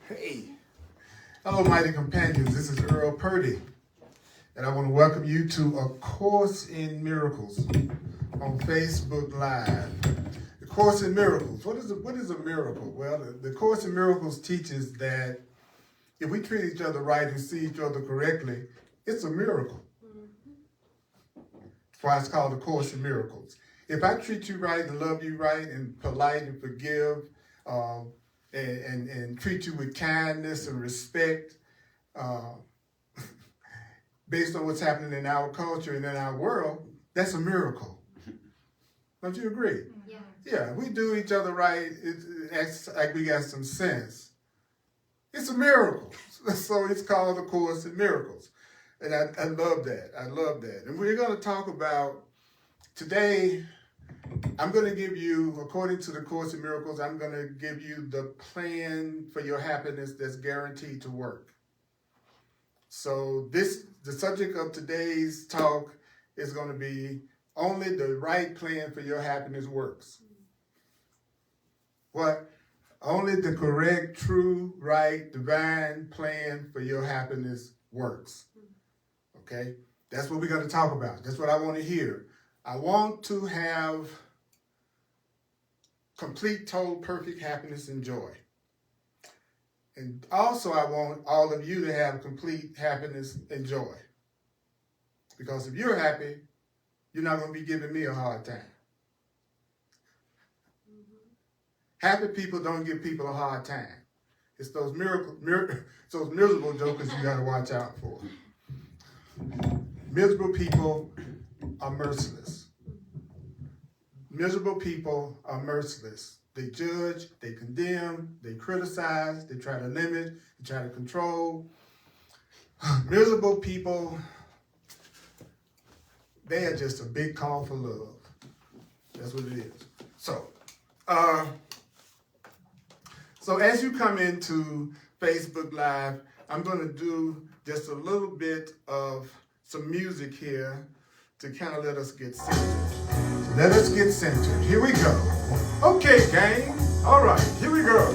Hey, hello, mighty companions. This is Earl Purdy, and I want to welcome you to A Course in Miracles on Facebook Live. The Course in Miracles. What is a miracle? Well, the Course in Miracles teaches that if we treat each other right and see each other correctly, it's a miracle. That's why it's called A Course in Miracles. If I treat you right and love you right and polite and forgive, and treat you with kindness and respect, based on what's happening in our culture and in our world, that's a miracle. Don't you agree? Yeah. Yeah, we do each other right. It acts like we got some sense. It's a miracle. So it's called A Course in Miracles. And I love that. I love that. And we're going to talk about today. I'm going to give you, according to the Course in Miracles, I'm going to give you the plan for your happiness that's guaranteed to work. So the subject of today's talk is going to be only the right plan for your happiness works. What? Only the correct, true, right, divine plan for your happiness works. Okay? That's what we're going to talk about. That's what I want to hear. I want to have complete, total, perfect happiness and joy. And also I want all of you to have complete happiness and joy. Because if you're happy, you're not going to be giving me a hard time. Happy people don't give people a hard time. It's those miserable jokers you got to watch out for. Miserable people are merciless. Miserable people are merciless. They judge, they condemn, they criticize, they try to limit, they try to control. Miserable people, they are just a big call for love. That's what it is. So as you come into Facebook Live, I'm going to do just a little bit of some music here to kind of let us get centered. Let us get centered. Here we go. Okay, gang. All right, here we go.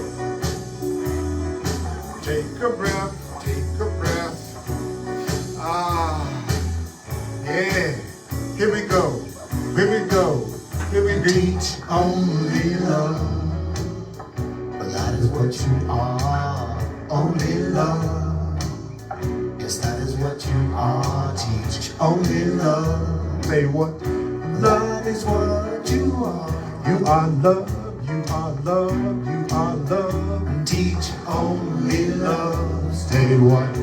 Take a breath. Take a breath. Yeah. Here we go. Here we go. Here we go. Teach only love. But that is what you are. Only love. Yes, that is what you are. Teach only love. Say what? Love is what you are. You are love. You are love. You are love. Teach only love. Say what?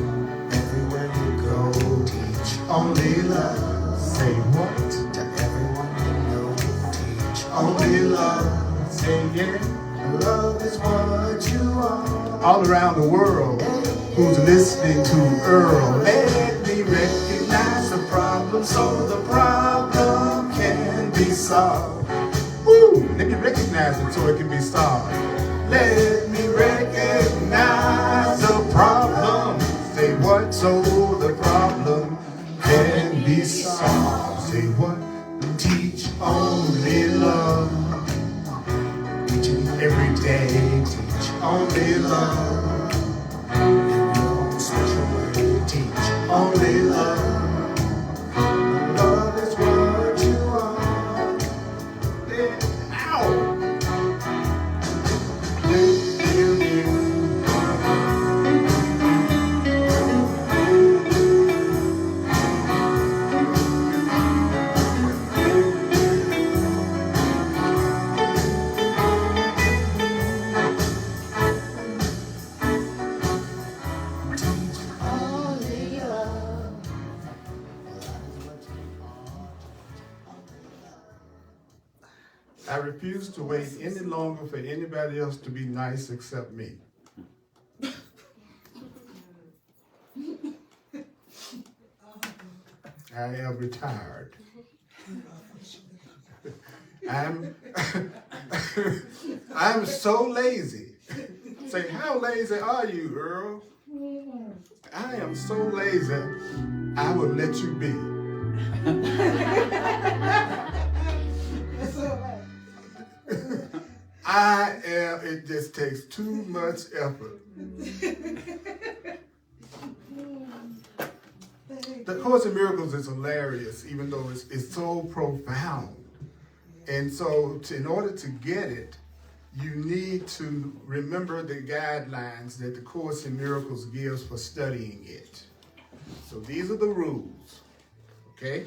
Everywhere you go, teach only love. Say what? To everyone you know, teach only love. Say yeah. Love is what you are. All around the world who's listening to Earl, let me recognize the problem so the problem can be solved. Woo! Let me recognize it so it can be solved. Let me recognize the problem. Say what? So the problem can be solved. Say what? Teach only love. Every day. Teach only love. In your own special way. Teach only love. Love is what you are. Ow! I refuse to wait any longer for anybody else to be nice except me. I am retired. I'm so lazy. Say, how lazy are you, Earl? I am so lazy, I will let you be. It just takes too much effort. The Course in Miracles is hilarious, even though it's so profound. And so in order to get it, you need to remember the guidelines that the Course in Miracles gives for studying it. So these are the rules, okay?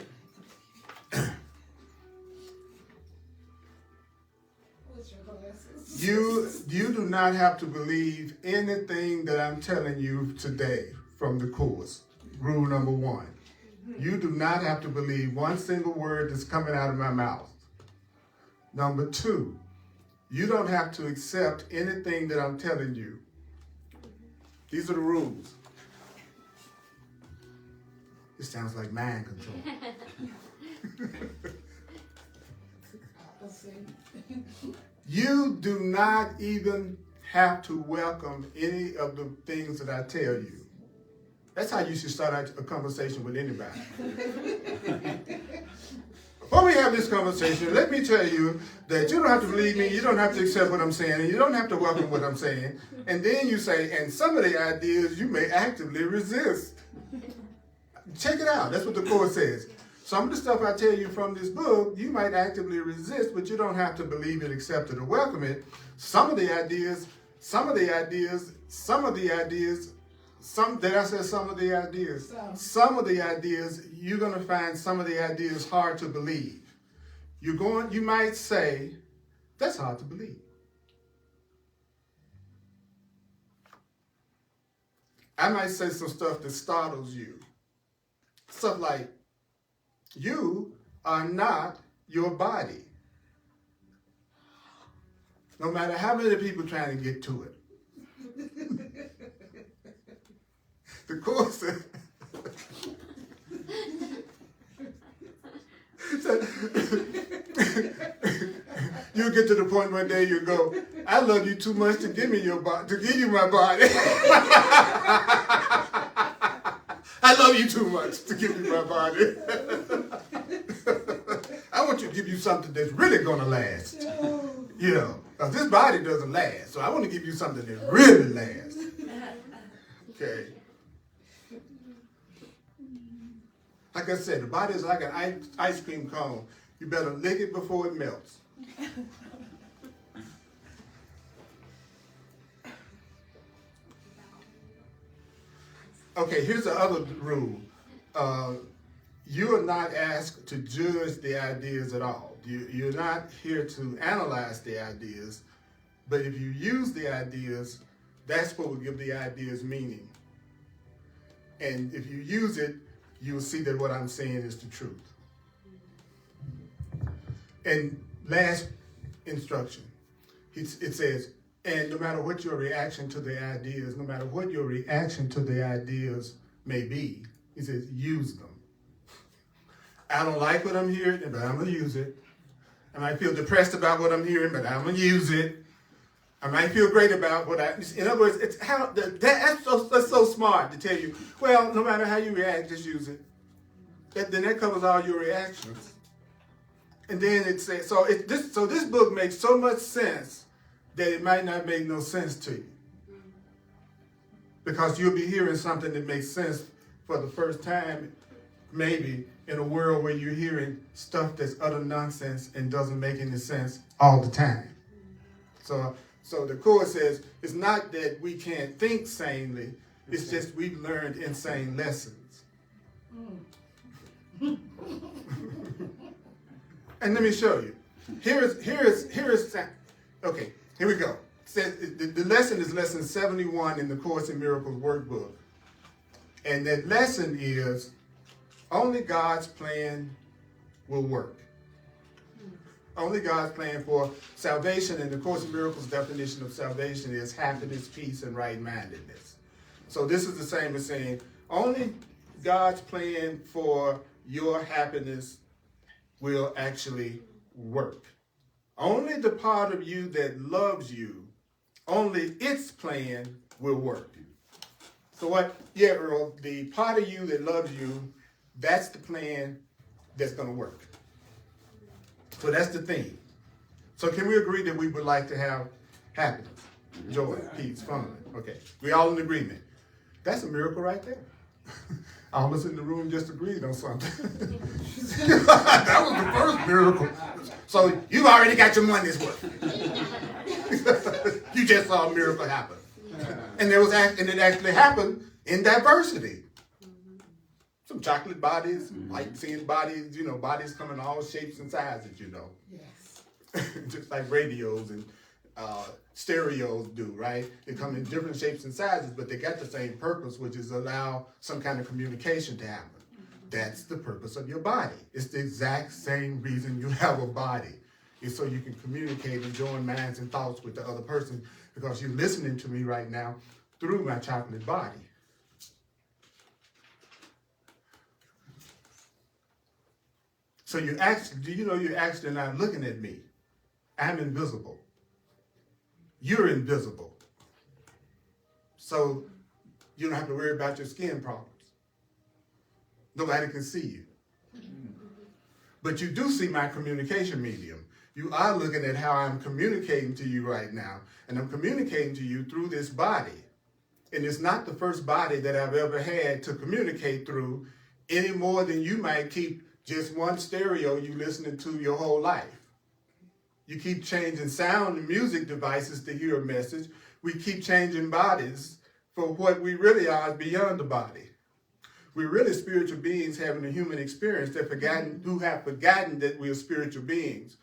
You do not have to believe anything that I'm telling you today from the Course. Rule number 1. You do not have to believe one single word that's coming out of my mouth. Number 2, you don't have to accept anything that I'm telling you. These are the rules. This sounds like mind control. You do not even have to welcome any of the things that I tell you. That's how you should start a conversation with anybody. Before we have this conversation, let me tell you that you don't have to believe me, you don't have to accept what I'm saying, and you don't have to welcome what I'm saying. And then you say, and some of the ideas you may actively resist. Check it out. That's what the Course says. Some of the stuff I tell you from this book, you might actively resist, but you don't have to believe it, accept it, or welcome it. Some of the ideas, you're going to find some of the ideas hard to believe. You might say, that's hard to believe. I might say some stuff that startles you. Stuff like, you are not your body. No matter how many people trying to get to it. The Course says, you'll get to the point one day you go, I love you too much to give me your body, to give you my body. I love you too much to give you my body. I want you to give you something that's really gonna last. You know, because this body doesn't last. So I want to give you something that really lasts. Okay. Like I said, the body is like an ice cream cone. You better lick it before it melts. Okay, here's the other rule. You are not asked to judge the ideas at all. You're not here to analyze the ideas, but if you use the ideas, that's what will give the ideas meaning. And if you use it, you'll see that what I'm saying is the truth. And last instruction, it says, and no matter what your reaction to the ideas, no matter what your reaction to the ideas may be, he says, use them. I don't like what I'm hearing, but I'm going to use it. I might feel depressed about what I'm hearing, but I'm going to use it. I might feel great about what in other words, it's how that's so smart to tell you, well, no matter how you react, just use it. Then that covers all your reactions. And then it says, so this book makes so much sense that it might not make no sense to you. Because you'll be hearing something that makes sense for the first time, maybe, in a world where you're hearing stuff that's utter nonsense and doesn't make any sense all the time. So the Course says, it's not that we can't think sanely, it's just we've learned insane lessons. And let me show you. Okay, here we go. The lesson is lesson 71 in the Course in Miracles workbook. And that lesson is, only God's plan will work. Only God's plan for salvation, and the Course in Miracles definition of salvation is happiness, peace, and right-mindedness. So this is the same as saying, only God's plan for your happiness will actually work. Only the part of you that loves you, only its plan will work. So what? Yeah, Earl, the part of you that loves you, that's the plan that's going to work. So that's the thing. So can we agree that we would like to have happiness, joy, peace, fun? Okay, we all in agreement. That's a miracle right there. All of us in the room just agreed on something. That was the first miracle. So you've already got your money's worth. You just saw a miracle happen. And it actually happened in diversity. Some chocolate bodies, white skin bodies, bodies come in all shapes and sizes, Yes. Just like radios and stereos do, right? They come in different shapes and sizes, but they got the same purpose, which is allow some kind of communication to happen. That's the purpose of your body. It's the exact same reason you have a body. It's so you can communicate and join minds and thoughts with the other person, because you're listening to me right now through my chocolate body. So you're actually not looking at me. I'm invisible. You're invisible. So you don't have to worry about your skin problems. Nobody can see you. But you do see my communication medium. You are looking at how I'm communicating to you right now. And I'm communicating to you through this body. And it's not the first body that I've ever had to communicate through, any more than you might keep just one stereo you listening to your whole life. You keep changing sound and music devices to hear a message. We keep changing bodies for what we really are beyond the body. We're really spiritual beings having a human experience who have forgotten that we are spiritual beings.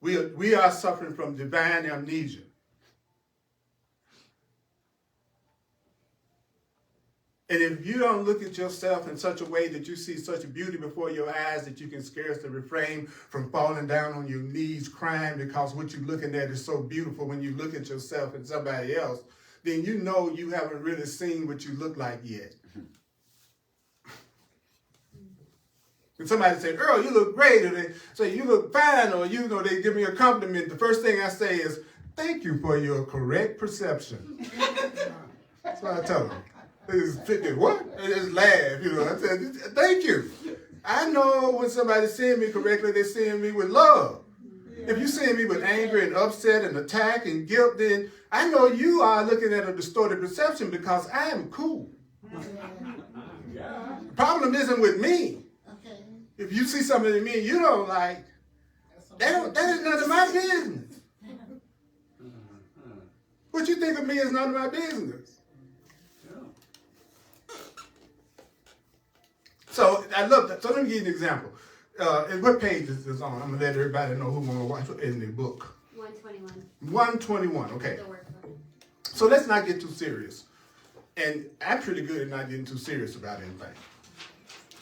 We are suffering from divine amnesia. And if you don't look at yourself in such a way that you see such a beauty before your eyes that you can scarcely refrain from falling down on your knees crying because what you're looking at is so beautiful when you look at yourself and somebody else, then you know you haven't really seen what you look like yet. And somebody say, Earl, you look great, or they say, you look fine, or they give me a compliment. The first thing I say is, thank you for your correct perception. That's what I tell them. They just what? They just laugh, I said, thank you. I know when somebody's seeing me correctly, they're seeing me with love. If you're seeing me with anger and upset and attack and guilt, then I know you are looking at a distorted perception because I am cool. The problem isn't with me. If you see something in me you don't like, that is none of my business. What you think of me is none of my business. So I love that. So let me give you an example. And what page is this on? I'm going to let everybody know who want to watch in the book. 121. 121, okay. So let's not get too serious. And I'm pretty good at not getting too serious about anything.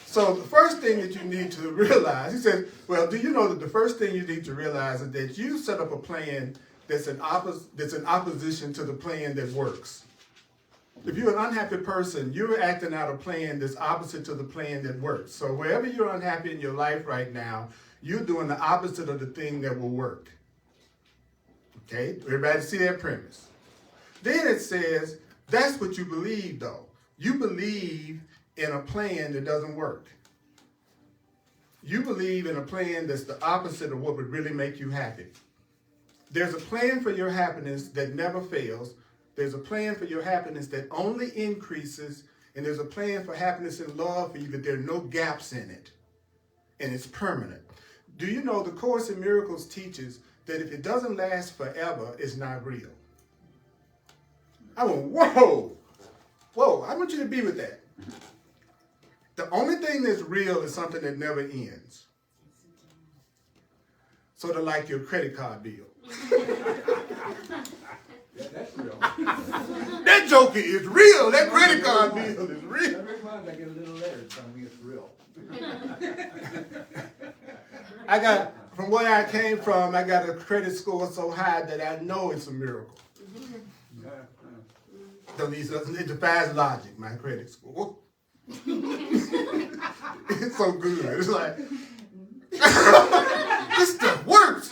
So the first thing that you need to realize, he said, well, do you know that the first thing you need to realize is that you set up a plan that's in opposition to the plan that works. If you're an unhappy person, you're acting out a plan that's opposite to the plan that works. So wherever you're unhappy in your life right now, you're doing the opposite of the thing that will work. Okay? Everybody see that premise? Then it says, that's what you believe, though. You believe in a plan that doesn't work. You believe in a plan that's the opposite of what would really make you happy. There's a plan for your happiness that never fails. There's a plan for your happiness that only increases, and there's a plan for happiness and love for you that there are no gaps in it, and it's permanent. Do you know the Course in Miracles teaches that if it doesn't last forever, it's not real? I went, whoa, I want you to be with that. The only thing that's real is something that never ends. Sort of like your credit card bill. That's real. That joker is real. That credit card bill is real. Every month I get a little letter telling me it's real. From where I came from, I got a credit score so high that I know it's a miracle. It defies logic, my credit score. It's so good. It's like, this stuff works.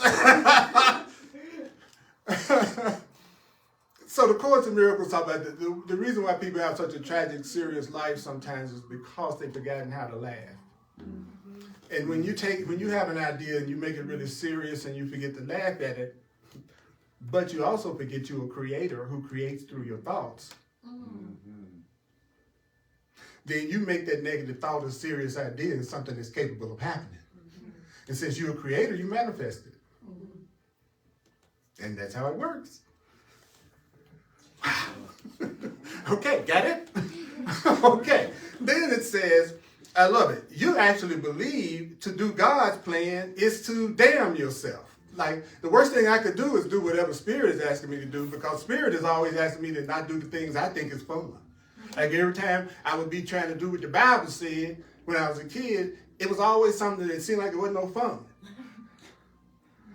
So the Course in Miracles talk about the reason why people have such a tragic, serious life sometimes is because they've forgotten how to laugh. And when you have an idea and you make it really serious and you forget to laugh at it, but you also forget you're a creator who creates through your thoughts, then you make that negative thought a serious idea and something that's capable of happening. And since you're a creator, you manifest it. And that's how it works. Wow. Okay, got it? Okay. Then it says, I love it. You actually believe to do God's plan is to damn yourself. Like, the worst thing I could do is do whatever Spirit is asking me to do, because Spirit is always asking me to not do the things I think is fun. Like, every time I would be trying to do what the Bible said when I was a kid, it was always something that seemed like it wasn't no fun.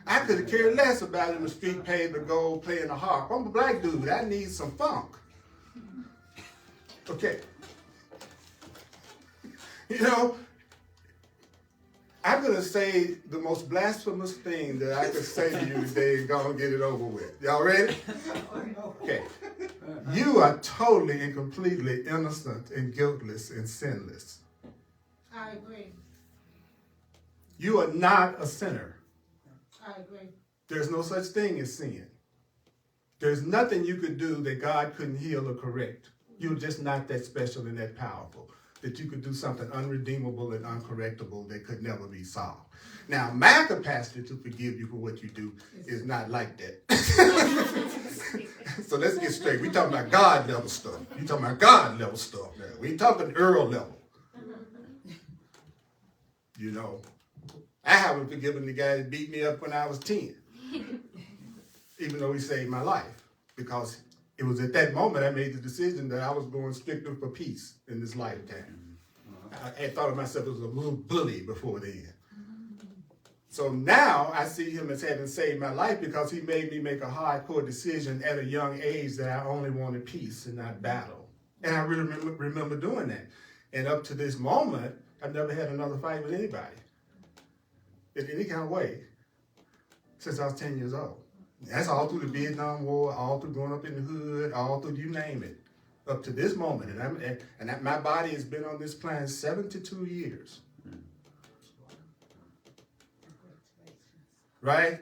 I could have cared less about it in the street paved with gold playing the harp. I'm a black dude. I need some funk. Okay. You know, I'm going to say the most blasphemous thing that I could say to you today and go and get it over with. Y'all ready? Okay. You are totally and completely innocent and guiltless and sinless. I agree. You are not a sinner. I agree. There's no such thing as sin. There's nothing you could do that God couldn't heal or correct. You're just not that special and that powerful that you could do something unredeemable and uncorrectable that could never be solved. Now, my capacity to forgive you for what you do is not like that. So let's get straight. We're talking about God level stuff. You're talking about God level stuff now. We ain't talking Earl level. You know, I haven't forgiven the guy that beat me up when I was 10, even though he saved my life, because it was at that moment I made the decision that I was going strictly for peace in this lifetime. I had thought of myself as a little bully before then. So now I see him as having saved my life because he made me make a hardcore decision at a young age that I only wanted peace and not battle. And I really remember doing that. And up to this moment, I've never had another fight with anybody in any kind of way since I was 10 years old. That's all through the Vietnam War, all through growing up in the hood, all through you name it, up to this moment. And my body has been on this planet 72 years. Right?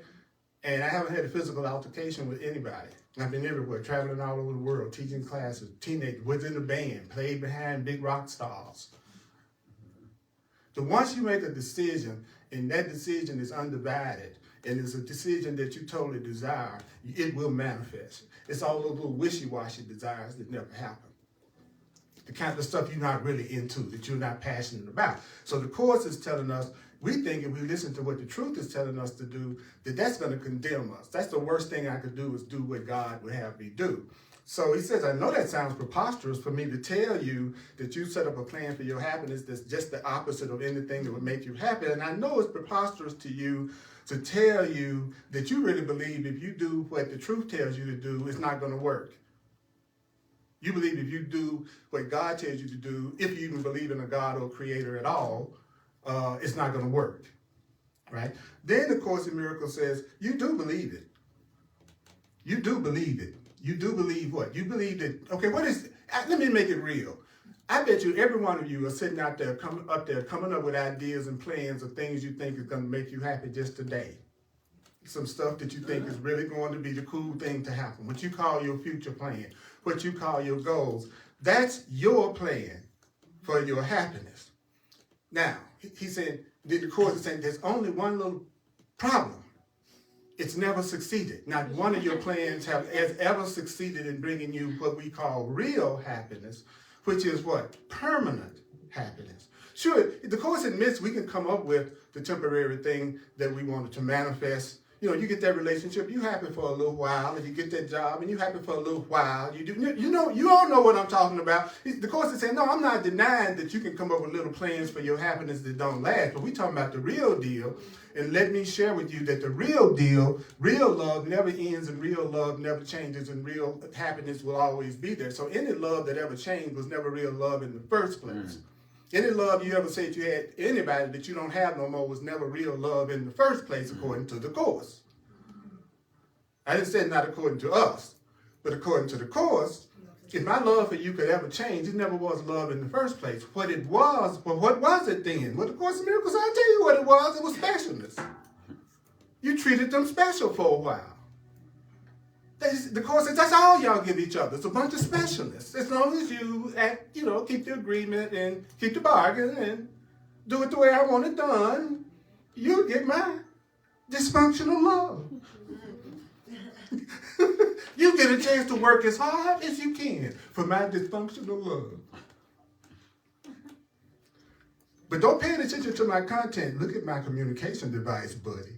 And I haven't had a physical altercation with anybody. I've been everywhere, traveling all over the world, teaching classes, teenagers, was in a band, played behind big rock stars. So once you make a decision, and that decision is undivided, and it's a decision that you totally desire, it will manifest. It's all those little wishy-washy desires that never happen. The kind of stuff you're not really into, that you're not passionate about. So the Course is telling us, we think if we listen to what the truth is telling us to do, that that's going to condemn us. That's the worst thing I could do, is do what God would have me do. So he says, I know that sounds preposterous for me to tell you that you set up a plan for your happiness that's just the opposite of anything that would make you happy. And I know it's preposterous to you to tell you that you really believe if you do what the truth tells you to do, it's not going to work. You believe if you do what God tells you to do, if you even believe in a God or a creator at all, it's not going to work, right? Then the Course in Miracles says, you do believe it. You do believe it. You do believe what? You believe that, okay, what is, let me make it real. I bet you every one of you are sitting out there, coming up with ideas and plans of things you think is going to make you happy just today. Some stuff that you think is really going to be the cool thing to happen, what you call your future plan, what you call your goals. That's your plan for your happiness. Now, he said, the Course is saying there's only one little problem. It's never succeeded. Not one of your plans has ever succeeded in bringing you what we call real happiness, which is what? Permanent happiness. Sure, the Course admits we can come up with the temporary thing that we wanted to manifest. You know, you get that relationship, you're happy for a little while, and you get that job, and you're happy for a little while. You all know what I'm talking about. The Course is saying, no, I'm not denying that you can come up with little plans for your happiness that don't last, but we're talking about the real deal. And let me share with you that the real deal, real love never ends, and real love never changes, and real happiness will always be there. So any love that ever changed was never real love in the first place. Any love you ever said you had anybody that you don't have no more was never real love in the first place, according to the Course. I didn't say not according to us, but according to the Course, if my love for you could ever change, it never was love in the first place. What it was, well, what was it then? Well, the Course in Miracles, I'll tell you what it was. It was specialness. You treated them special for a while. The Course says that's all y'all give each other. It's a bunch of specialists. As long as you act, keep the agreement and keep the bargain and do it the way I want it done, you'll get my dysfunctional love. You get a chance to work as hard as you can for my dysfunctional love. But don't pay any attention to my content. Look at my communication device, buddy.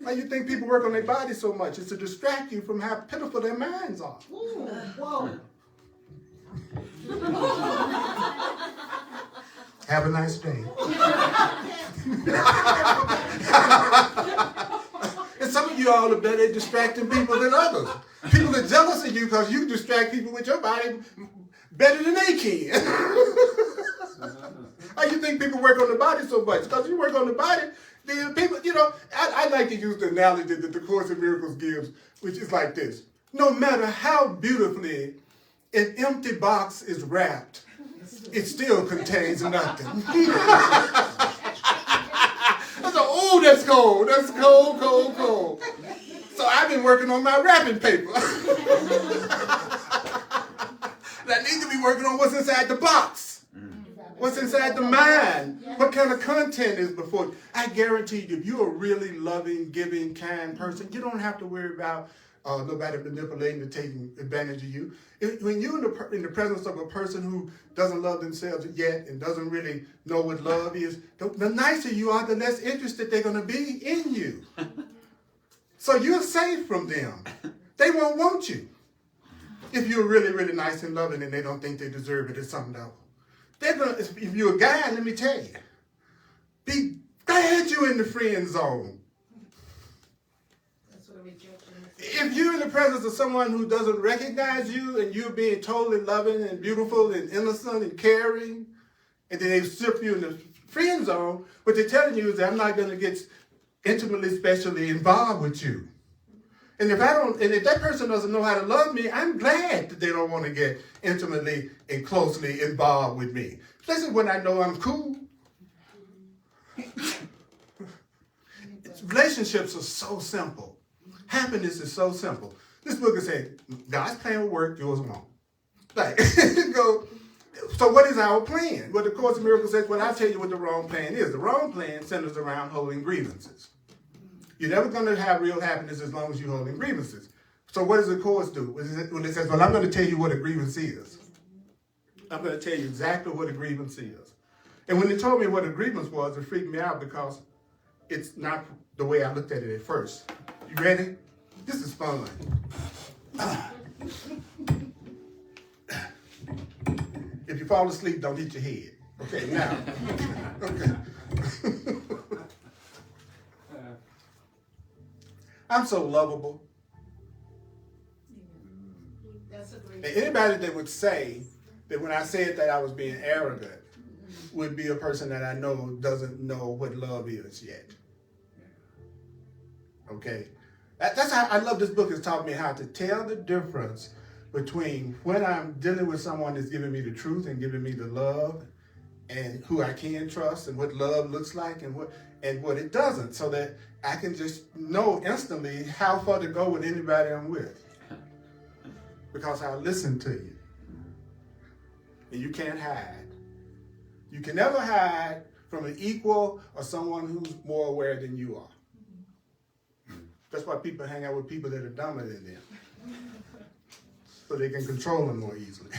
Why you think people work on their body so much? It's to distract you from how pitiful their minds are. Ooh, whoa. Have a nice day. And some of you all are better at distracting people than others. People are jealous of you because you distract people with your body better than they can. Why you think people work on the body so much? Because you work on the body, then people, I like to use the analogy that the Course in Miracles gives, which is like this. No matter how beautifully an empty box is wrapped, it still contains nothing. Oh, that's cold. That's cold, cold, cold. So I've been working on my wrapping paper. I need to be working on what's inside the box. What's inside the mind? What kind of content is before you? I guarantee you, if you're a really loving, giving, kind person, you don't have to worry about nobody manipulating or taking advantage of you. When you're in the presence of a person who doesn't love themselves yet and doesn't really know what love is, the nicer you are, the less interested they're going to be in you. So you're safe from them. They won't want you. If you're really, really nice and loving and they don't think they deserve it at some level. If you're a guy, let me tell you, be glad you're in the friend zone. That's what rejection is. If you're in the presence of someone who doesn't recognize you and you're being totally loving and beautiful and innocent and caring, and then they strip you in the friend zone, what they're telling you is that I'm not going to get intimately, specially involved with you. And if that person doesn't know how to love me, I'm glad that they don't want to get intimately and closely involved with me. Especially when I know I'm cool. Relationships are so simple. Happiness is so simple. This book is saying, God's plan will work, yours won't. Like, so what is our plan? Well, the Course in Miracles says, well, I'll tell you what the wrong plan is. The wrong plan centers around holding grievances. You're never going to have real happiness as long as you're holding grievances. So what does the Course do? When it says, well, I'm going to tell you what a grievance is. I'm going to tell you exactly what a grievance is. And when they told me what a grievance was, it freaked me out because it's not the way I looked at it at first. You ready? This is fun. If you fall asleep, don't hit your head. Okay, now. Okay. I'm so lovable. That's a great. And anybody that would say that when I said that I was being arrogant would be a person that I know doesn't know what love is yet. Okay? That's how I love this book. It's taught me how to tell the difference between when I'm dealing with someone that's giving me the truth and giving me the love and who I can trust and what love looks like and what it doesn't, so that I can just know instantly how far to go with anybody I'm with. Because I listen to you. And you can't hide. You can never hide from an equal or someone who's more aware than you are. That's why people hang out with people that are dumber than them. So they can control them more easily.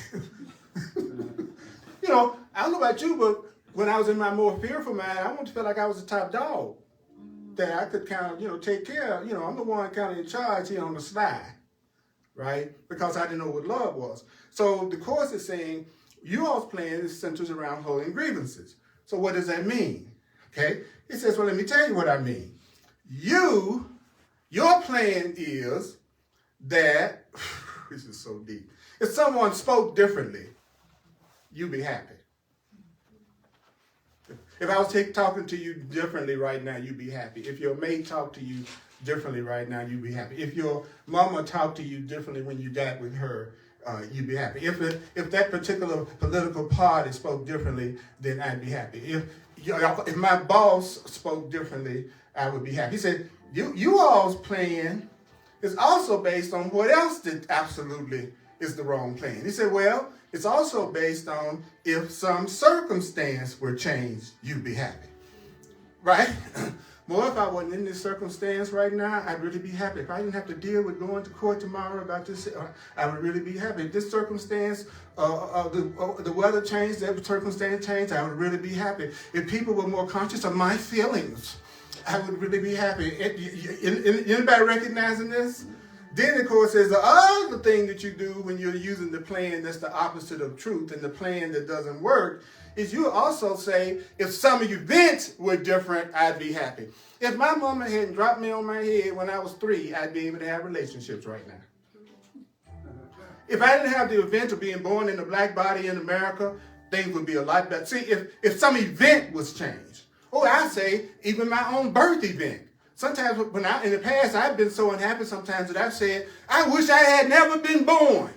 I don't know about you, but when I was in my more fearful mind, I wanted to feel like I was the top dog. That I could kind of, take care of. I'm the one kind of in charge here on the slide, right? Because I didn't know what love was. So the Course is saying, you all's plan is centered around holding grievances. So what does that mean? Okay? It says, well, let me tell you what I mean. Your plan is that, this is so deep. If someone spoke differently, you'd be happy. If I was talking to you differently right now, you'd be happy. If your mate talked to you differently right now, you'd be happy. If your mama talked to you differently when you got with her, you'd be happy. If that particular political party spoke differently, then I'd be happy. If my boss spoke differently, I would be happy. He said, you all's plan is also based on what else that absolutely is the wrong plan. He said, well, it's also based on if some circumstance were changed, you'd be happy. Right? More if I wasn't in this circumstance right now, I'd really be happy. If I didn't have to deal with going to court tomorrow about this, I would really be happy. If this circumstance, the weather changed, that circumstance changed, I would really be happy. If people were more conscious of my feelings, I would really be happy. Anybody recognizing this? Then, of course, there's the other thing that you do when you're using the plan that's the opposite of truth and the plan that doesn't work, is you also say, if some events were different, I'd be happy. If my mama hadn't dropped me on my head when I was 3, I'd be able to have relationships right now. If I didn't have the event of being born in a black body in America, things would be a lot better. See, if some event was changed, or I say, even my own birth event. Sometimes in the past, I've been so unhappy sometimes that I've said, I wish I had never been born.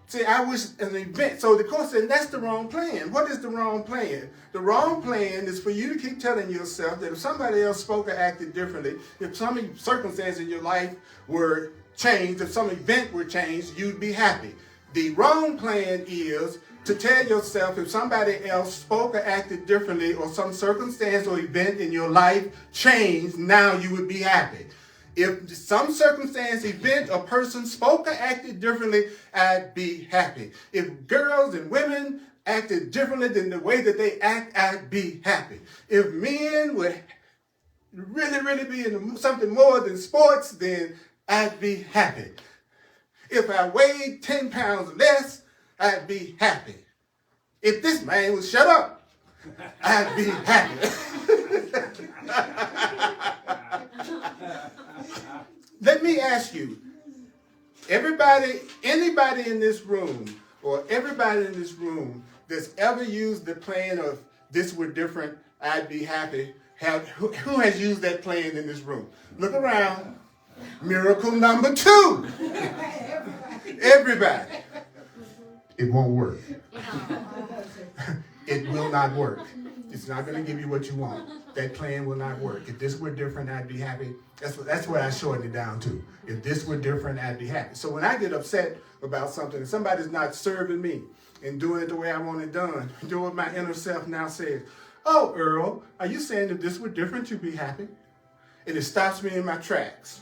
See, I wish an event. So the course said, that's the wrong plan. What is the wrong plan? The wrong plan is for you to keep telling yourself that if somebody else spoke or acted differently, if some circumstance in your life were changed, if some event were changed, you'd be happy. The wrong plan is to tell yourself if somebody else spoke or acted differently or some circumstance or event in your life changed, now you would be happy. If some circumstance, event, or person spoke or acted differently, I'd be happy. If girls and women acted differently than the way that they act, I'd be happy. If men would really be into something more than sports, then I'd be happy. If I weighed 10 pounds less, I'd be happy. If this man would shut up, I'd be happy. Let me ask you, anybody in this room, or everybody in this room that's ever used the plan of this were different, I'd be happy, who has used that plan in this room? Look around. Miracle number 2. Everybody. It won't work. It will not work. It's not going to give you what you want. That plan will not work. If this were different, I'd be happy. That's what I shortened it down to. If this were different, I'd be happy. So when I get upset about something and somebody's not serving me and doing it the way I want it done, do what my inner self now says. Oh, Earl, are you saying if this were different, you'd be happy? And it stops me in my tracks.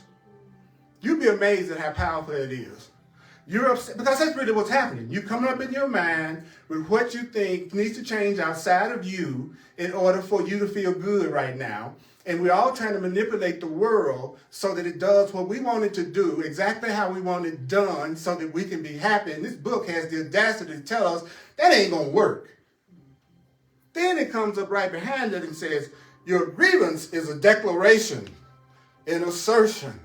You'd be amazed at how powerful it is. You're upset because that's really what's happening. You're coming up in your mind with what you think needs to change outside of you in order for you to feel good right now. And we're all trying to manipulate the world so that it does what we want it to do, exactly how we want it done, so that we can be happy. And this book has the audacity to tell us that ain't going to work. Then it comes up right behind it and says, your grievance is a declaration, an assertion,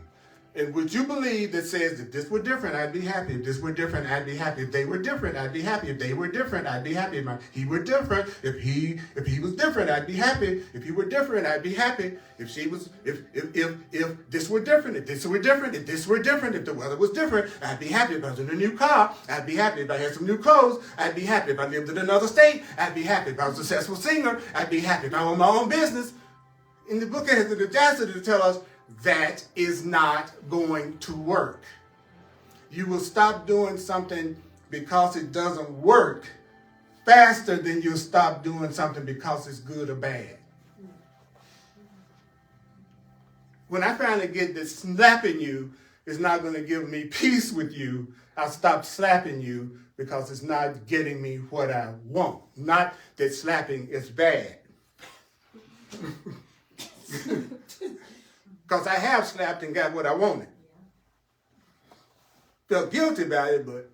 in which you believe that says, if this were different, I'd be happy. If this were different, I'd be happy. If they were different, I'd be happy. If they were different, I'd be happy. If he were different, if he was different, I'd be happy. If he were different, I'd be happy. If this were different, if this were different, if this were different, if the weather was different, I'd be happy. If I was in a new car, I'd be happy. If I had some new clothes, I'd be happy. If I lived in another state, I'd be happy. If I was a successful singer, I'd be happy. If I owned my own business. And the book has the audacity to tell us that is not going to work. You will stop doing something because it doesn't work faster than you'll stop doing something because it's good or bad. When I finally get that slapping you is not going to give me peace with you, I'll stop slapping you because it's not getting me what I want. Not that slapping is bad. Because I have slapped and got what I wanted. Felt guilty about it, but...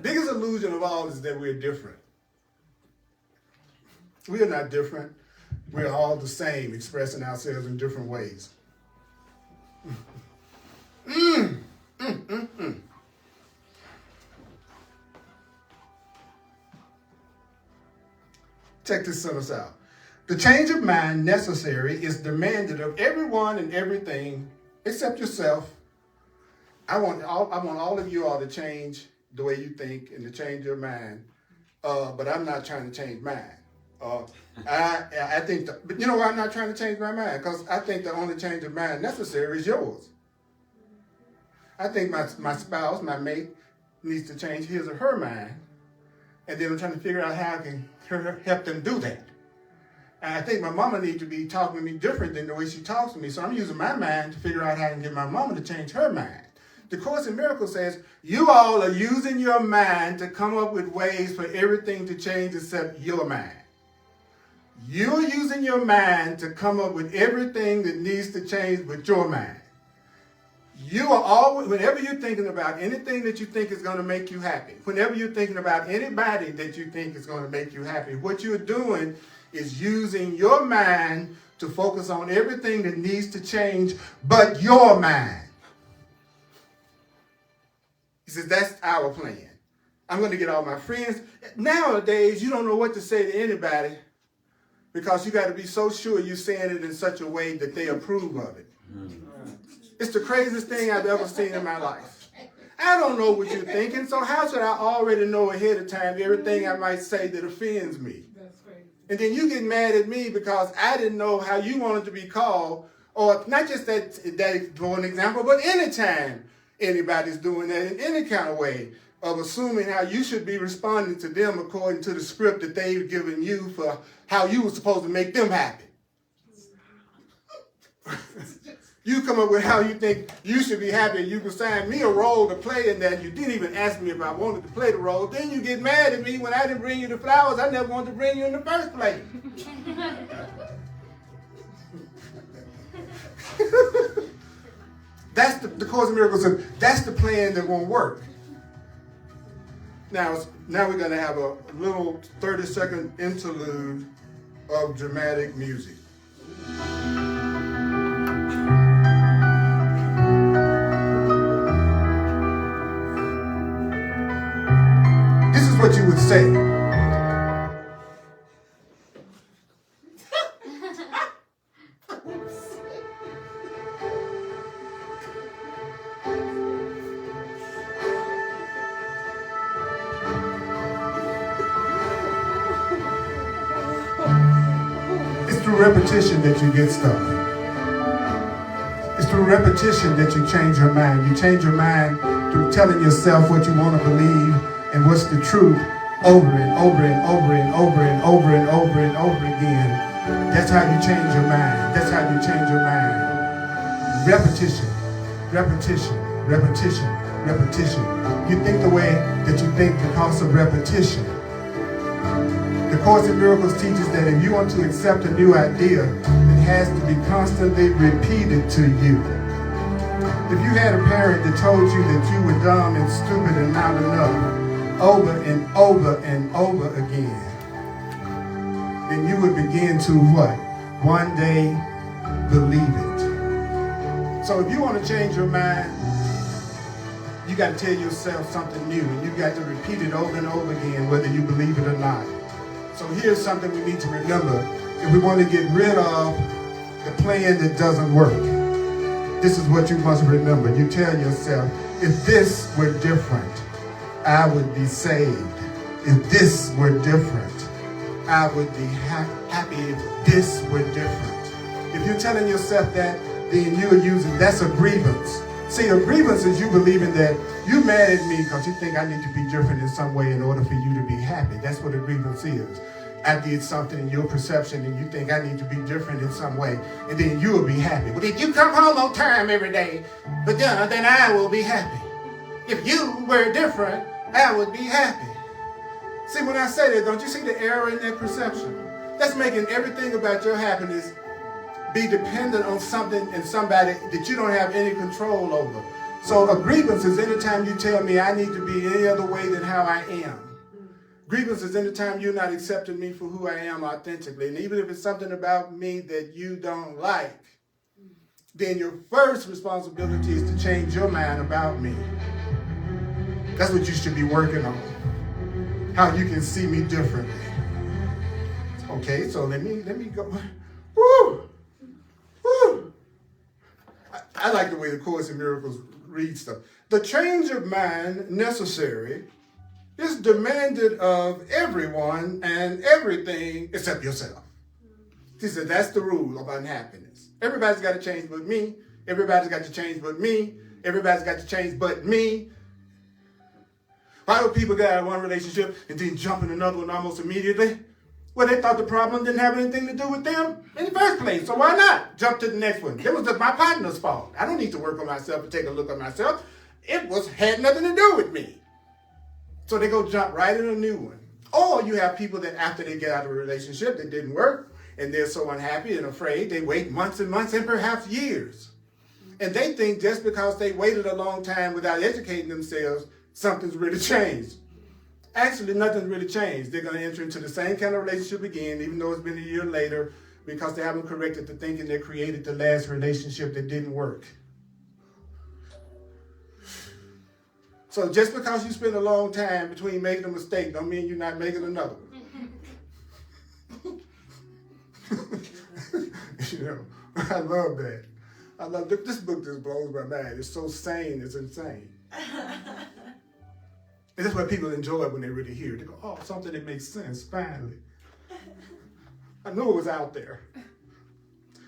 Biggest illusion of all is that we're different. We are not different. We're all the same, expressing ourselves in different ways. Check this sentence out. The change of mind necessary is demanded of everyone and everything except yourself. I want all of you all to change the way you think and to change your mind, but I'm not trying to change mine. I think, but you know why I'm not trying to change my mind? Because I think the only change of mind necessary is yours. I think my spouse, my mate, needs to change his or her mind, and then I'm trying to figure out how I can help them do that. And I think my mama needs to be talking to me different than the way she talks to me, so I'm using my mind to figure out how I can get my mama to change her mind. The Course in Miracles says, you all are using your mind to come up with ways for everything to change except your mind. You're using your mind to come up with everything that needs to change but your mind. You are always, whenever you're thinking about anything that you think is going to make you happy, whenever you're thinking about anybody that you think is going to make you happy, what you're doing is using your mind to focus on everything that needs to change but your mind. He says, that's our plan. I'm going to get all my friends. Nowadays, you don't know what to say to anybody because you got to be so sure you're saying it in such a way that they approve of it. It's the craziest thing I've ever seen in my life. I don't know what you're thinking, so how should I already know ahead of time everything I might say that offends me? That's crazy. And then you get mad at me because I didn't know how you wanted to be called, or not just that for an example, but anytime anybody's doing that in any kind of way of assuming how you should be responding to them according to the script that they've given you for how you were supposed to make them happy. You come up with how you think you should be happy. You can assign me a role to play in that. You didn't even ask me if I wanted to play the role. Then you get mad at me when I didn't bring you the flowers I never wanted to bring you in the first place. That's the Course in Miracles. That's the plan that won't work. Now we're going to have a little 30-second interlude of dramatic music. This is what you would say. Repetition that you get stuff. It's through repetition that you change your mind. You change your mind through telling yourself what you want to believe and what's the truth over and over and over and over and over and over and over again. That's how you change your mind. That's how you change your mind. Repetition, repetition, repetition, repetition. You think the way that you think because of repetition. The Course in Miracles teaches that if you want to accept a new idea, it has to be constantly repeated to you. If you had a parent that told you that you were dumb and stupid and not enough over and over and over again, then you would begin to what? One day believe it. So if you want to change your mind, you got to tell yourself something new, and you got to repeat it over and over again, whether you believe it or not. So here's something we need to remember if we want to get rid of the plan that doesn't work. This is what you must remember. You tell yourself, if this were different, I would be saved. If this were different, I would be happy if this were different. If you're telling yourself that, then you're using, that's a grievance. See, a grievance is you believing that you're mad at me because you think I need to be different in some way in order for you to be happy. That's what a grievance is. I did something in your perception and you think I need to be different in some way, and then you will be happy. Well, if you come home on time every day, but then I will be happy. If you were different, I would be happy. See, when I say that, don't you see the error in that perception? That's making everything about your happiness be dependent on something and somebody that you don't have any control over. So a grievance is any time you tell me I need to be any other way than how I am. Grievance is any time you're not accepting me for who I am authentically. And even if it's something about me that you don't like, then your first responsibility is to change your mind about me. That's what you should be working on. How you can see me differently. Okay, so let me go. Woo! Woo! I like the way the Course in Miracles reads stuff. The change of mind necessary is demanded of everyone and everything except yourself. He said that's the rule of unhappiness. Everybody's got to change but me. Everybody's got to change but me. Everybody's got to change but me. Why do people get out of one relationship and then jump in another one almost immediately? Well, they thought the problem didn't have anything to do with them in the first place. So why not jump to the next one? It was just my partner's fault. I don't need to work on myself and take a look at myself. It had nothing to do with me. So they go jump right in a new one. Or you have people that after they get out of a relationship that didn't work and they're so unhappy and afraid, they wait months and months and perhaps years. And they think just because they waited a long time without educating themselves, something's really changed. Actually, nothing's really changed. They're going to enter into the same kind of relationship again, even though it's been a year later, because they haven't corrected the thinking that created the last relationship that didn't work. So just because you spend a long time between making a mistake don't mean you're not making another one. You know, I love that. I love this book. Just blows my mind. It's so sane. It's insane. And that's what people enjoy when they really hear it. They go, oh, something that makes sense, finally. I knew it was out there.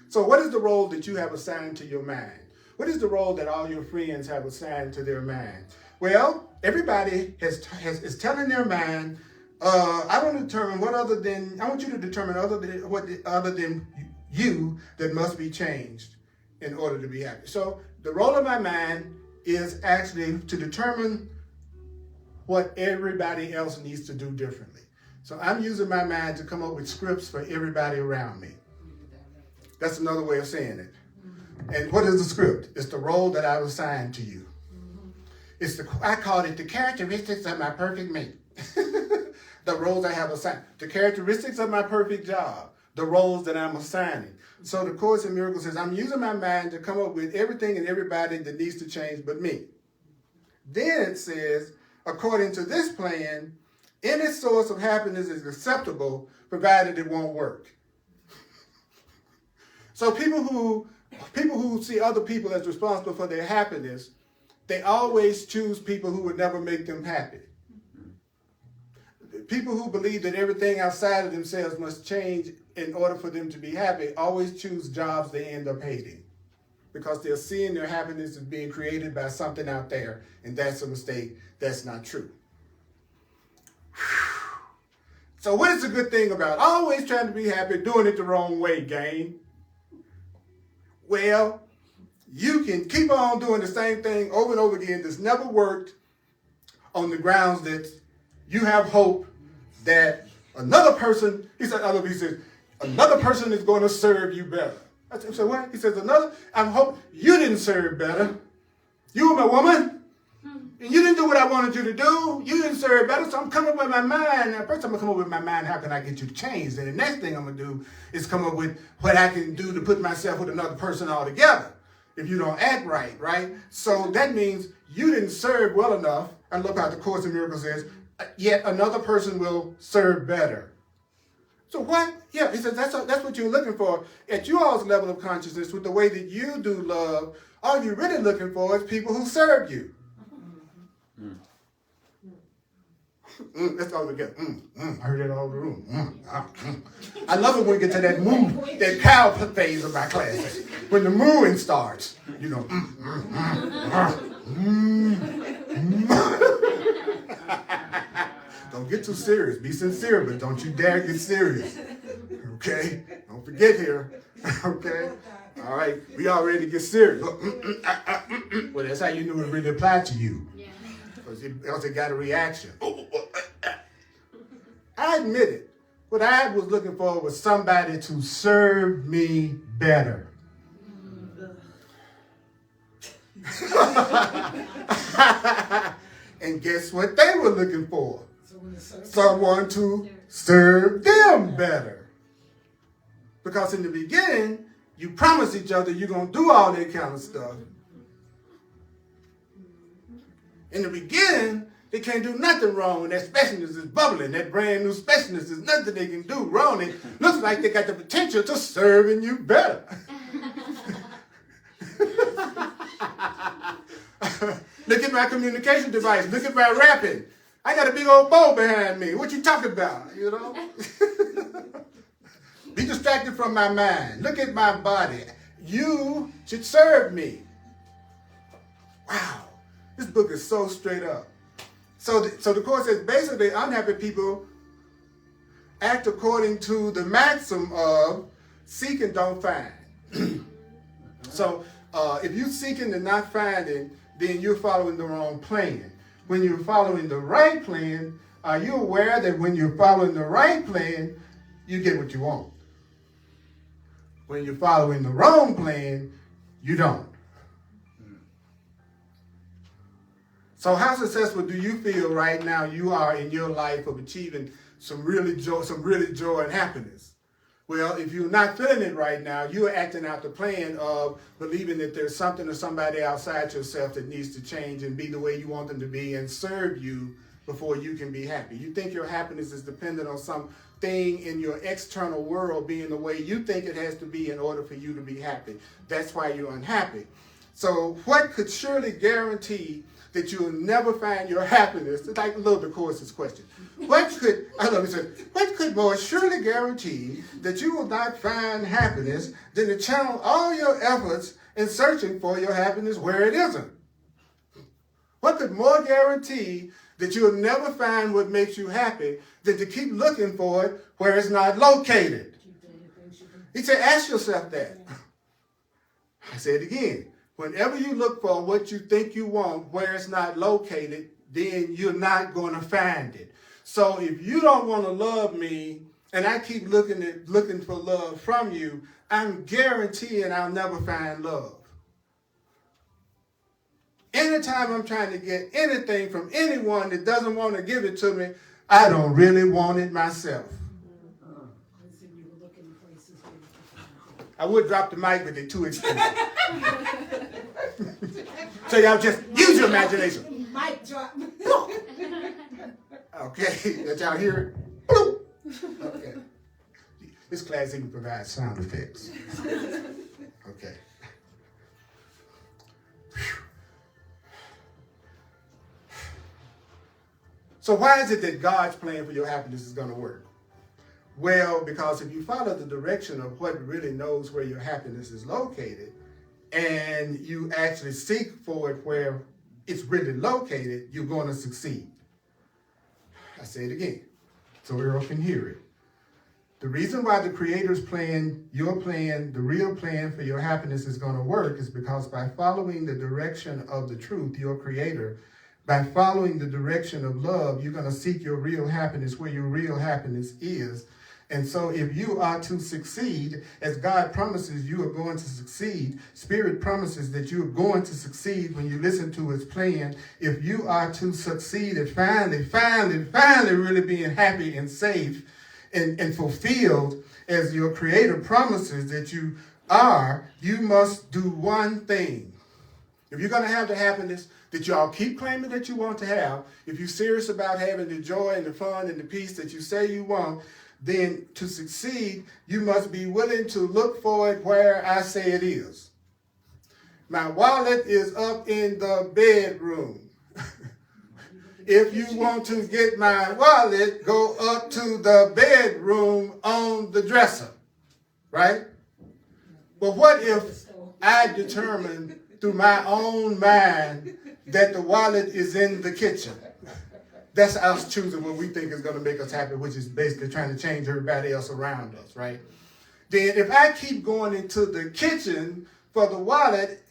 So what is the role that you have assigned to your mind? What is the role that all your friends have assigned to their mind? Well, everybody is telling their mind, I want you to determine other than you that must be changed in order to be happy. So the role of my mind is actually to determine what everybody else needs to do differently. So I'm using my mind to come up with scripts for everybody around me. That's another way of saying it. And what is the script? It's the role that I was assigned to you. I call it the characteristics of my perfect mate. The roles I have assigned. The characteristics of my perfect job. The roles that I'm assigning. So the Course in Miracles says I'm using my mind to come up with everything and everybody that needs to change but me. Then it says, according to this plan, any source of happiness is acceptable provided it won't work. So people who see other people as responsible for their happiness, they always choose people who would never make them happy. People who believe that everything outside of themselves must change in order for them to be happy always choose jobs they end up hating because they're seeing their happiness as being created by something out there, and that's a mistake. That's not true. So what is the good thing about always trying to be happy, doing it the wrong way, gang? Well, you can keep on doing the same thing over and over again that's never worked on the grounds that you have hope that another person, he says, another person is going to serve you better. I said, what? He says, I hope you didn't serve better. You were my woman, and you didn't do what I wanted you to do. You didn't serve better, so I'm coming up with my mind. Now, first I'm going to come up with my mind, how can I get you to change? Then the next thing I'm going to do is come up with what I can do to put myself with another person altogether if you don't act right? So that means you didn't serve well enough. I love how the Course in Miracles says, yet another person will serve better. So what? Yeah, he says that's what you're looking for. At you all's level of consciousness, with the way that you do love, all you're really looking for is people who serve you. Let's all together. I heard it all over the room. I love it when we get to that mood, that cow phase of my class. When the mooing starts, you know. Don't get too serious. Be sincere, but don't you dare get serious. Okay? Don't forget here. Okay? All right? We all ready to get serious. Well, that's how you knew it really applied to you. Because else it got a reaction. I admit it. What I was looking for was somebody to serve me better. And guess what they were looking for? Someone to serve them better. Because in the beginning, you promise each other you're going to do all that kind of stuff. In the beginning, They can't do nothing wrong when that specialness is bubbling. That brand new specialness is nothing they can do wrong. It looks like they got the potential to serving you better. Look at my communication device. Look at my rapping. I got a big old bow behind me. What you talking about, you know? Be distracted from my mind. Look at my body. You should serve me. Wow. This book is so straight up. So the Course says basically unhappy people act according to the maxim of seek and don't find. So if you're seeking and not finding, then you're following the wrong plan. When you're following the right plan, are you aware that when you're following the right plan, you get what you want? When you're following the wrong plan, you don't. So how successful do you feel right now you are in your life of achieving some really joy and happiness? Well, if you're not feeling it right now, you're acting out the plan of believing that there's something or somebody outside yourself that needs to change and be the way you want them to be and serve you before you can be happy. You think your happiness is dependent on something in your external world being the way you think it has to be in order for you to be happy. That's why you're unhappy. So what could surely guarantee that you will never find your happiness? It's like a little the Course's question. What could more surely guarantee that you will not find happiness than to channel all your efforts in searching for your happiness where it isn't? What could more guarantee that you'll never find what makes you happy than to keep looking for it where it's not located? He said, ask yourself that. I say it again. Whenever you look for what you think you want where it's not located, then you're not going to find it. So if you don't want to love me and I keep looking for love from you, I'm guaranteeing I'll never find love. Anytime I'm trying to get anything from anyone that doesn't want to give it to me, I don't really want it myself. I would drop the mic, but they're too expensive. So y'all just use your imagination. Mic drop. Okay, let y'all hear it. Bloop. Okay. This class even provides sound effects. Okay. So why is it that God's plan for your happiness is going to work? Well, because if you follow the direction of what really knows where your happiness is located, and you actually seek for it where it's really located, you're going to succeed. I say it again, so Earl can hear it. The reason why the Creator's plan, your plan, the real plan for your happiness is going to work is because by following the direction of the truth, your Creator, by following the direction of love, you're going to seek your real happiness where your real happiness is. And so if you are to succeed, as God promises you are going to succeed, Spirit promises that you are going to succeed when you listen to His plan. If you are to succeed at finally really being happy and safe and fulfilled as your Creator promises that you are, you must do one thing. If you're going to have the happiness that y'all keep claiming that you want to have, if you're serious about having the joy and the fun and the peace that you say you want, then to succeed, you must be willing to look for it where I say it is. My wallet is up in the bedroom. If you want to get my wallet, go up to the bedroom on the dresser, right? But what if I determine through my own mind that the wallet is in the kitchen? That's us choosing what we think is going to make us happy, which is basically trying to change everybody else around us, right? Then if I keep going into the kitchen for the wallet,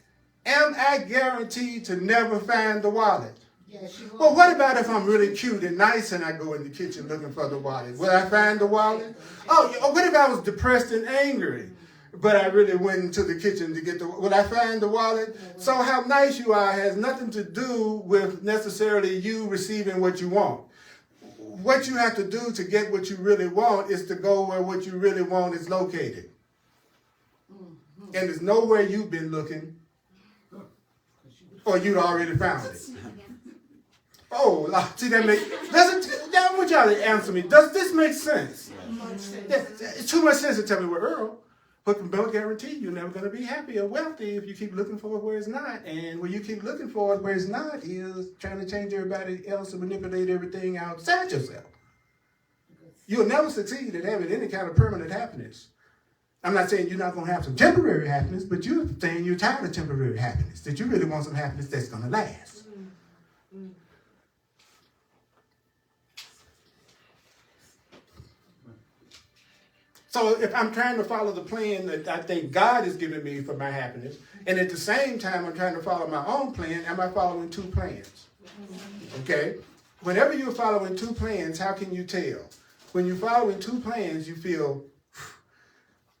am I guaranteed to never find the wallet? Yes, you Well, what about if I'm really cute and nice and I go in the kitchen looking for the wallet? Will I find the wallet? Oh, what if I was depressed and angry, but I really went into the kitchen to get the wallet? Will I find the wallet? So how nice you are has nothing to do with necessarily you receiving what you want. What you have to do to get what you really want is to go where what you really want is located. And there's nowhere you've been looking or you'd already found it. Oh, see that make, I want y'all to answer me. Does this make sense? Much sense. It's too much sense to tell me, well, Earl, but can Bill guarantee you're never going to be happy or wealthy if you keep looking for it where it's not. And when you keep looking for it where it's not is trying to change everybody else and manipulate everything outside yourself. You'll never succeed at having any kind of permanent happiness. I'm not saying you're not going to have some temporary happiness, but you're saying you're tired of temporary happiness, that you really want some happiness that's going to last. So if I'm trying to follow the plan that I think God is giving me for my happiness, and at the same time I'm trying to follow my own plan, am I following two plans? Okay? Whenever you're following two plans, how can you tell? When you're following two plans, you feel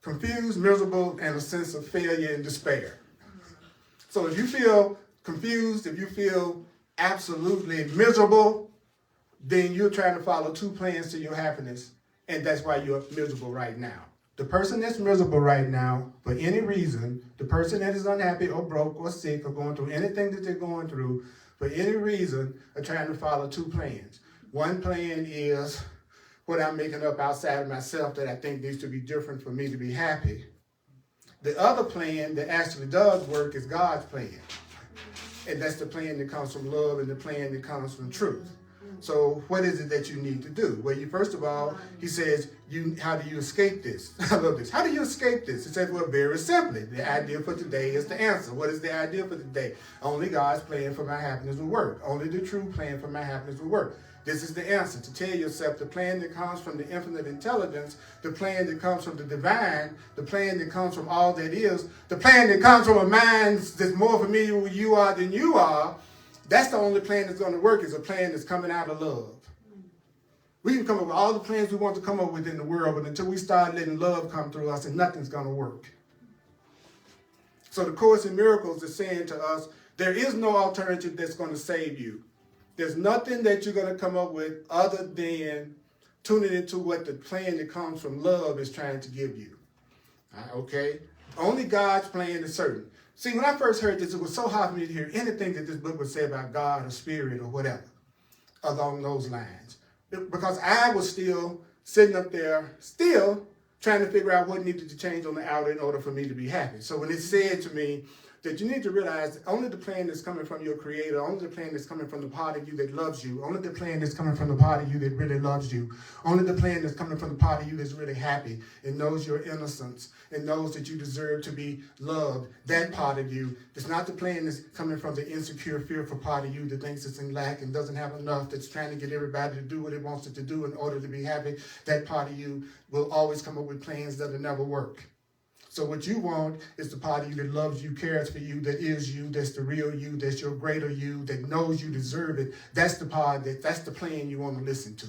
confused, miserable, and a sense of failure and despair. So if you feel confused, if you feel absolutely miserable, then you're trying to follow two plans to your happiness. And that's why you're miserable right now. The person that's miserable right now, for any reason, the person that is unhappy or broke or sick or going through anything that they're going through, for any reason, are trying to follow two plans. One plan is what I'm making up outside of myself that I think needs to be different for me to be happy. The other plan that actually does work is God's plan. And that's the plan that comes from love and the plan that comes from truth. So what is it that you need to do? Well, first of all, he says, how do you escape this? I love this. How do you escape this? He says, well, very simply, the idea for today is the answer. What is the idea for today? Only God's plan for my happiness will work. Only the true plan for my happiness will work. This is the answer, to tell yourself the plan that comes from the infinite intelligence, the plan that comes from the divine, the plan that comes from all that is, the plan that comes from a mind that's more familiar with you are than you are. That's the only plan that's going to work, is a plan that's coming out of love. We can come up with all the plans we want to come up with in the world, but until we start letting love come through us, and nothing's going to work. So the Course in Miracles is saying to us, there is no alternative that's going to save you. There's nothing that you're going to come up with other than tuning into what the plan that comes from love is trying to give you. Okay? Only God's plan is certain. See, when I first heard this, it was so hard for me to hear anything that this book would say about God or spirit or whatever along those lines. Because I was still sitting up there, still trying to figure out what needed to change on the outer in order for me to be happy. So when it said to me that you need to realize only the plan that's coming from your Creator, only the plan that's coming from the part of you that loves you, only the plan that's coming from the part of you that really loves you, only the plan that's coming from the part of you that's really happy and knows your innocence and knows that you deserve to be loved, that part of you. It's not the plan that's coming from the insecure, fearful part of you that thinks it's in lack and doesn't have enough, that's trying to get everybody to do what it wants it to do in order to be happy. That part of you will always come up with plans that'll never work. So what you want is the part of you that loves you, cares for you, that is you, that's the real you, that's your greater you, that knows you deserve it. That's the part, that's the plan you want to listen to,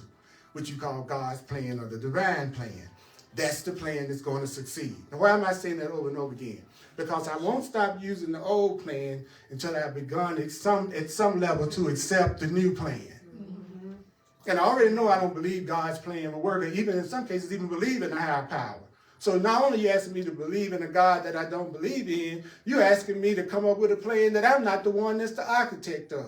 what you call God's plan or the divine plan. That's the plan that's going to succeed. Now, why am I saying that over and over again? Because I won't stop using the old plan until I've begun at some level to accept the new plan. Mm-hmm. And I already know I don't believe God's plan will work, or even in some cases even believe in a higher power. So not only are you asking me to believe in a God that I don't believe in, you're asking me to come up with a plan that I'm not the one that's the architect of.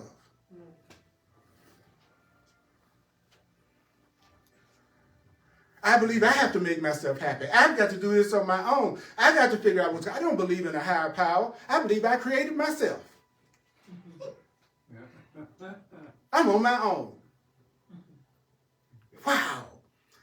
I believe I have to make myself happy. I've got to do this on my own. I got to figure out I don't believe in a higher power. I believe I created myself. I'm on my own. Wow.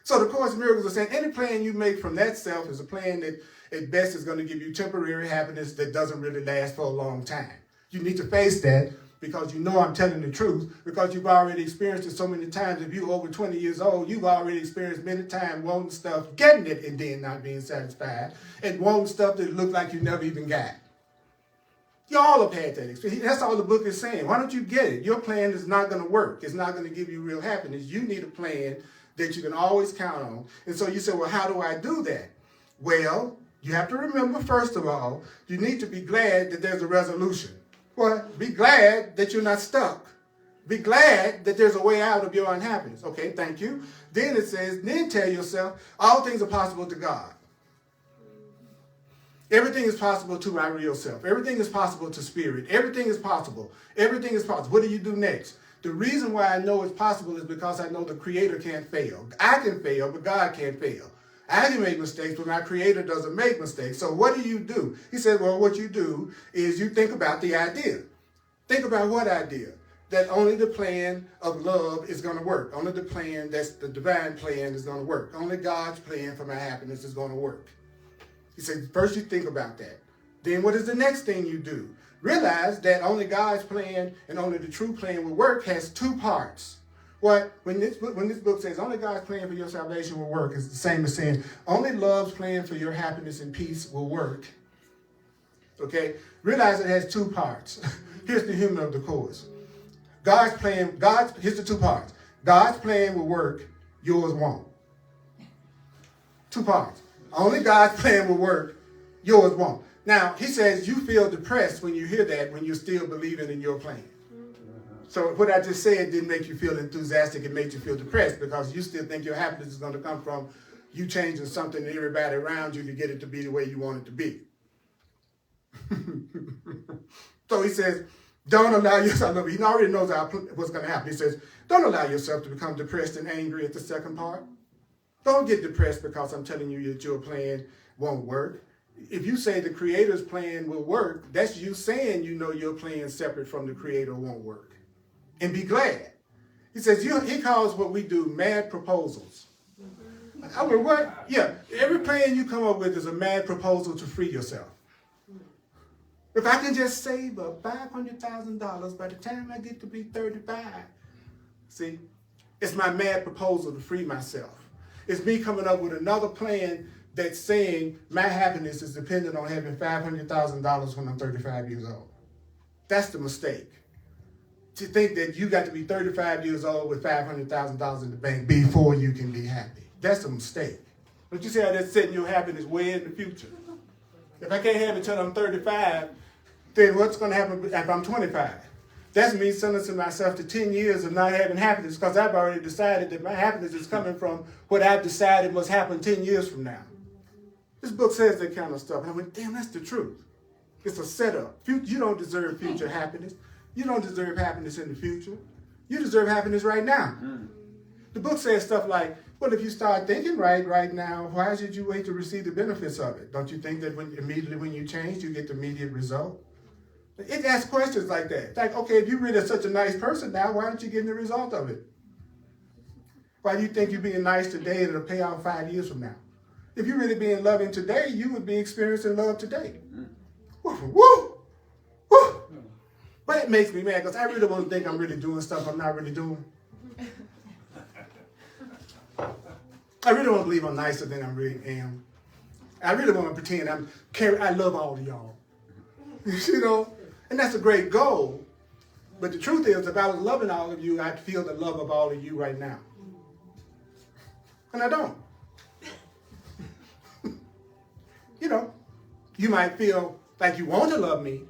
So the Course in Miracles is saying any plan you make from that self is a plan that at best is going to give you temporary happiness that doesn't really last for a long time. You need to face that because you know I'm telling the truth, because you've already experienced it so many times. If you're over 20 years old, you've already experienced many times wanting stuff, getting it, and then not being satisfied, and wanting stuff that looked like you never even got. You all have had that experience. That's all the book is saying. Why don't you get it? Your plan is not going to work. It's not going to give you real happiness. You need a plan that you can always count on. And so you say, well, how do I do that? Well, you have to remember, first of all, you need to be glad that there's a resolution. Well, be glad that you're not stuck. Be glad that there's a way out of your unhappiness. Okay, thank you. Then it says, then tell yourself, all things are possible to God. Everything is possible to my real self. Everything is possible to spirit. Everything is possible. Everything is possible. What do you do next? The reason why I know it's possible is because I know the Creator can't fail. I can fail, but God can't fail. I can make mistakes, but my Creator doesn't make mistakes. So what do? He said, well, what you do is you think about the idea. Think about what idea? That only the plan of love is going to work. Only the plan that's the divine plan is going to work. Only God's plan for my happiness is going to work. He said, first you think about that. Then what is the next thing you do? Realize that only God's plan and only the true plan will work has two parts. When this book says only God's plan for your salvation will work, it's the same as saying only love's plan for your happiness and peace will work. Okay? Realize it has two parts. Here's the humor of the course. Here's the two parts. God's plan will work, yours won't. Two parts. Only God's plan will work, yours won't. Now, he says you feel depressed when you hear that, when you're still believing in your plan. So what I just said didn't make you feel enthusiastic. It made you feel depressed because you still think your happiness is going to come from you changing something to everybody around you to get it to be the way you want it to be. So he says, don't allow yourself, he already knows what's going to happen. He says, don't allow yourself to become depressed and angry at the second part. Don't get depressed because I'm telling you that your plan won't work. If you say the Creator's plan will work, that's you saying you know your plan separate from the Creator won't work. And be glad. He says, he calls what we do mad proposals. I went, what? Yeah, every plan you come up with is a mad proposal to free yourself. If I can just save up $500,000 by the time I get to be 35. See, it's my mad proposal to free myself. It's me coming up with another plan that's saying my happiness is dependent on having $500,000 when I'm 35 years old. That's the mistake. To think that you got to be 35 years old with $500,000 in the bank before you can be happy. That's a mistake. Don't you see how that's setting your happiness way in the future? If I can't have it until I'm 35, then what's going to happen if I'm 25? That's me sentencing myself to 10 years of not having happiness because I've already decided that my happiness is coming from what I've decided must happen 10 years from now. This book says that kind of stuff. And I went, damn, that's the truth. It's a setup. You don't deserve future happiness. You don't deserve happiness in the future. You deserve happiness right now. The book says stuff like, well, if you start thinking right now, why should you wait to receive the benefits of it? Don't you think that immediately when you change, you get the immediate result? It asks questions like that. It's like, okay, if you're really such a nice person now, why aren't you getting the result of it? Why do you think you're being nice today and it'll pay off 5 years from now? If you're really being loving today, you would be experiencing love today. Woo! Woo! Woo! But it makes me mad because I really want to think I'm really doing stuff I'm not really doing. I really want to believe I'm nicer than I really am. I really want to pretend I love all of y'all. You know? And that's a great goal. But the truth is, if I was loving all of you, I'd feel the love of all of you right now. And I don't. You know, you might feel like you want to love me.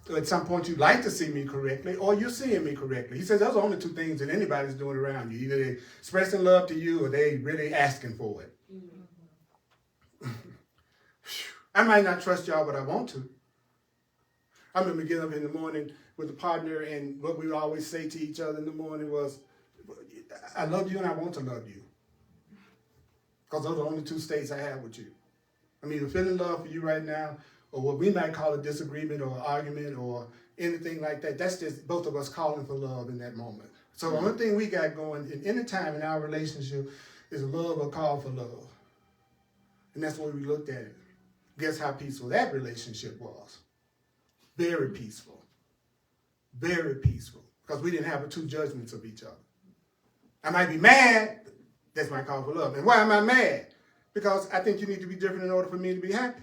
Or at some point you'd like to see me correctly, or you're seeing me correctly. He says those are only two things that anybody's doing around you. Either they're expressing love to you or they really asking for it. I might not trust y'all, but I want to. I remember getting up in the morning with a partner, and what we would always say to each other in the morning was, I love you and I want to love you. Because those are the only two states I have with you. I'm either feeling love for you right now, or what we might call a disagreement or an argument or anything like that. That's just both of us calling for love in that moment. So the only thing we got going in any time in our relationship is a love or call for love. And that's the way we looked at it. Guess how peaceful that relationship was? Very peaceful. Very peaceful. Because we didn't have two judgments of each other. I might be mad. That's my call for love. And why am I mad? Because I think you need to be different in order for me to be happy.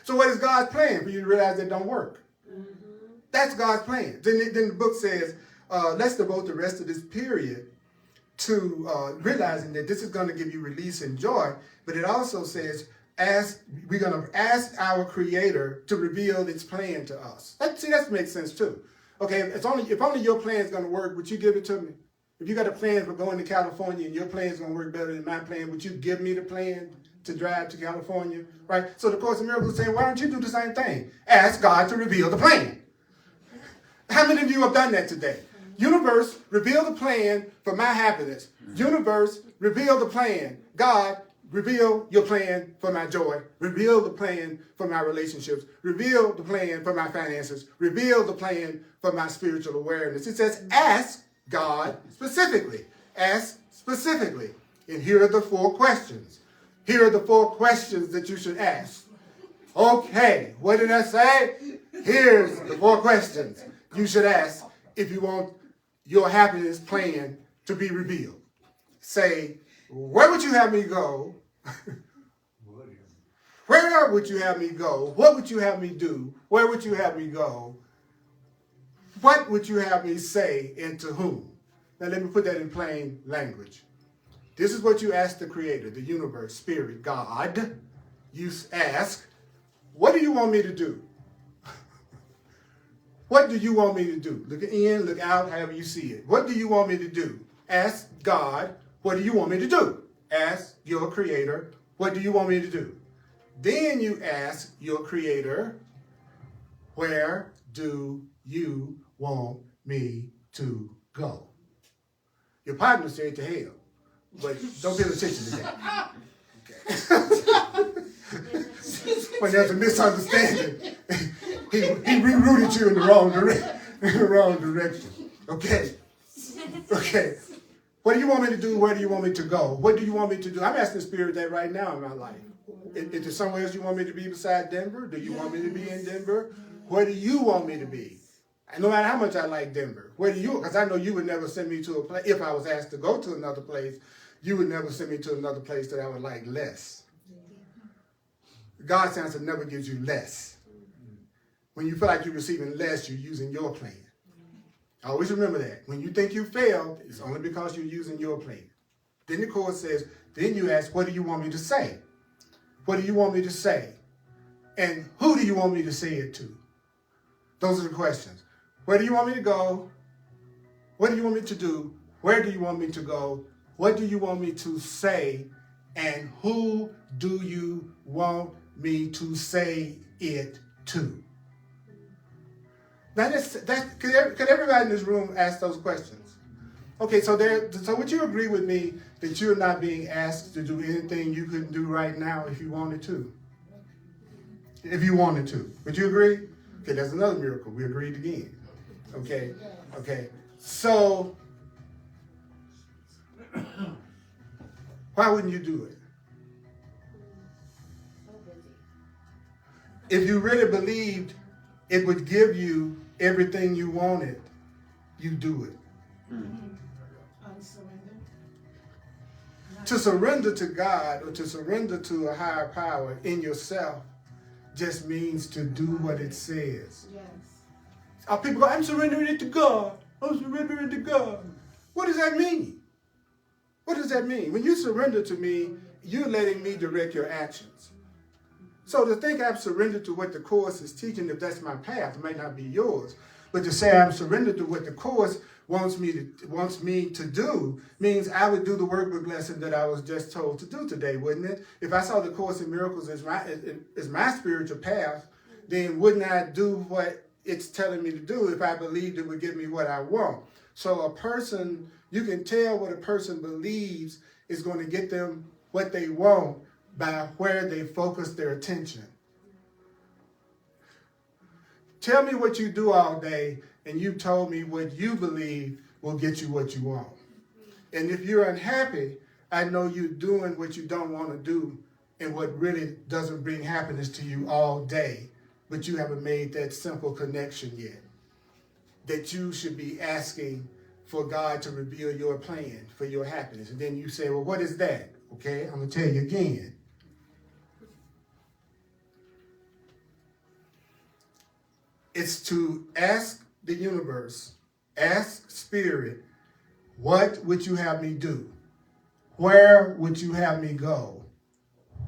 So what is God's plan for you to realize that don't work? That's God's plan. Then the book says, let's devote the rest of this period to realizing that this is going to give you release and joy. But it also says, we're going to ask our Creator to reveal its plan to us. That makes sense too. Okay, if only your plan is going to work, would you give it to me? If you got a plan for going to California and your plan is going to work better than my plan, would you give me the plan to drive to California, right? So the Course in Miracles is saying, why don't you do the same thing? Ask God to reveal the plan. How many of you have done that today? Universe, reveal the plan for my happiness. Universe, reveal the plan. God, reveal your plan for my joy. Reveal the plan for my relationships. Reveal the plan for my finances. Reveal the plan for my spiritual awareness. It says, ask God specifically. Ask specifically. And here are the 4 questions. Here are the 4 questions that you should ask. Okay, what did I say? Here's the 4 questions you should ask if you want your happiness plan to be revealed. Say, where would you have me go? Where would you have me go? What would you have me do? Where would you have me go? What would you have me say and to whom? Now let me put that in plain language. This is what you ask the Creator, the universe, Spirit, God. You ask, what do you want me to do? What do you want me to do? Look in, look out, however you see it. What do you want me to do? Ask God, what do you want me to do? Ask your Creator, what do you want me to do? Then you ask your Creator, where do you want me to go? Your partner said to hell, but don't pay attention to that. Okay. When there's a misunderstanding, he rerouted you in the wrong direction. Okay. Okay. What do you want me to do? Where do you want me to go? What do you want me to do? I'm asking Spirit that right now in my life. Is there somewhere else you want me to be beside Denver? Do you want me to be in Denver? Where do you want me to be? And no matter how much I like Denver, where do you? Because I know you would never send me to a place. If I was asked to go to another place, you would never send me to another place that I would like less. God's answer never gives you less. When you feel like you're receiving less, you're using your plan. Always remember that. When you think you failed, it's only because you're using your plan. Then the Course says, then you ask, what do you want me to say? What do you want me to say? And who do you want me to say it to? Those are the questions. Where do you want me to go? What do you want me to do? Where do you want me to go? What do you want me to say? And who do you want me to say it to? Now, could everybody in this room ask those questions? Okay, so would you agree with me that you're not being asked to do anything you couldn't do right now if you wanted to? If you wanted to. Would you agree? Okay, that's another miracle. We agreed again. Okay, okay. So, why wouldn't you do it? If you really believed it would give you everything you wanted, you do it. To surrender to God or to surrender to a higher power in yourself just means to do what it says. Yes. People go, I'm surrendering it to God. I'm surrendering it to God. What does that mean? What does that mean? When you surrender to me, you're letting me direct your actions. So to think I've surrendered to what the Course is teaching, if that's my path, it might not be yours. But to say I'm surrendered to what the Course wants me to do means I would do the workbook lesson that I was just told to do today, wouldn't it? If I saw the Course in Miracles as my spiritual path, then wouldn't I do what it's telling me to do if I believed it would give me what I want? So a person, you can tell what a person believes is going to get them what they want by where they focus their attention. Tell me what you do all day, and you've told me what you believe will get you what you want. And if you're unhappy, I know you're doing what you don't want to do and what really doesn't bring happiness to you all day, but you haven't made that simple connection yet. That you should be asking for God to reveal your plan for your happiness. And then you say, well, what is that? Okay, I'm going to tell you again. It's to ask the universe, ask Spirit, what would you have me do? Where would you have me go?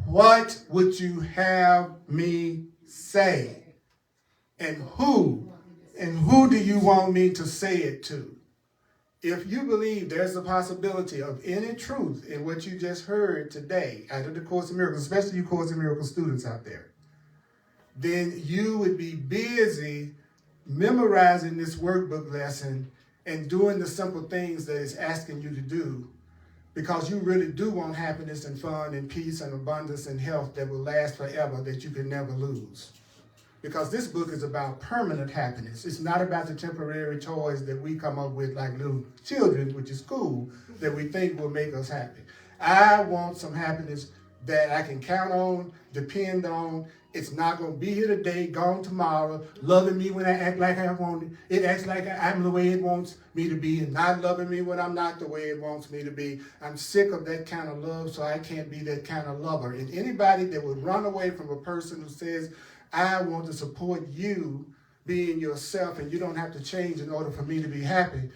What would you have me say? And who do you want me to say it to? if you believe there's a possibility of any truth in what you just heard today out of the Course in Miracles, especially you Course in Miracles students out there, then you would be busy memorizing this workbook lesson and doing the simple things that it's asking you to do, because you really do want happiness and fun and peace and abundance and health that will last forever, that you can never lose. Because this book is about permanent happiness. It's not about the temporary toys that we come up with like little children, which is cool, that we think will make us happy. I want some happiness that I can count on, depend on. It's not going to be here today, gone tomorrow, loving me when I act like I want it. It acts like I'm the way it wants me to be, and not loving me when I'm not the way it wants me to be. I'm sick of that kind of love, so I can't be that kind of lover. And anybody that would run away from a person who says, I want to support you being yourself and you don't have to change in order for me to be happy,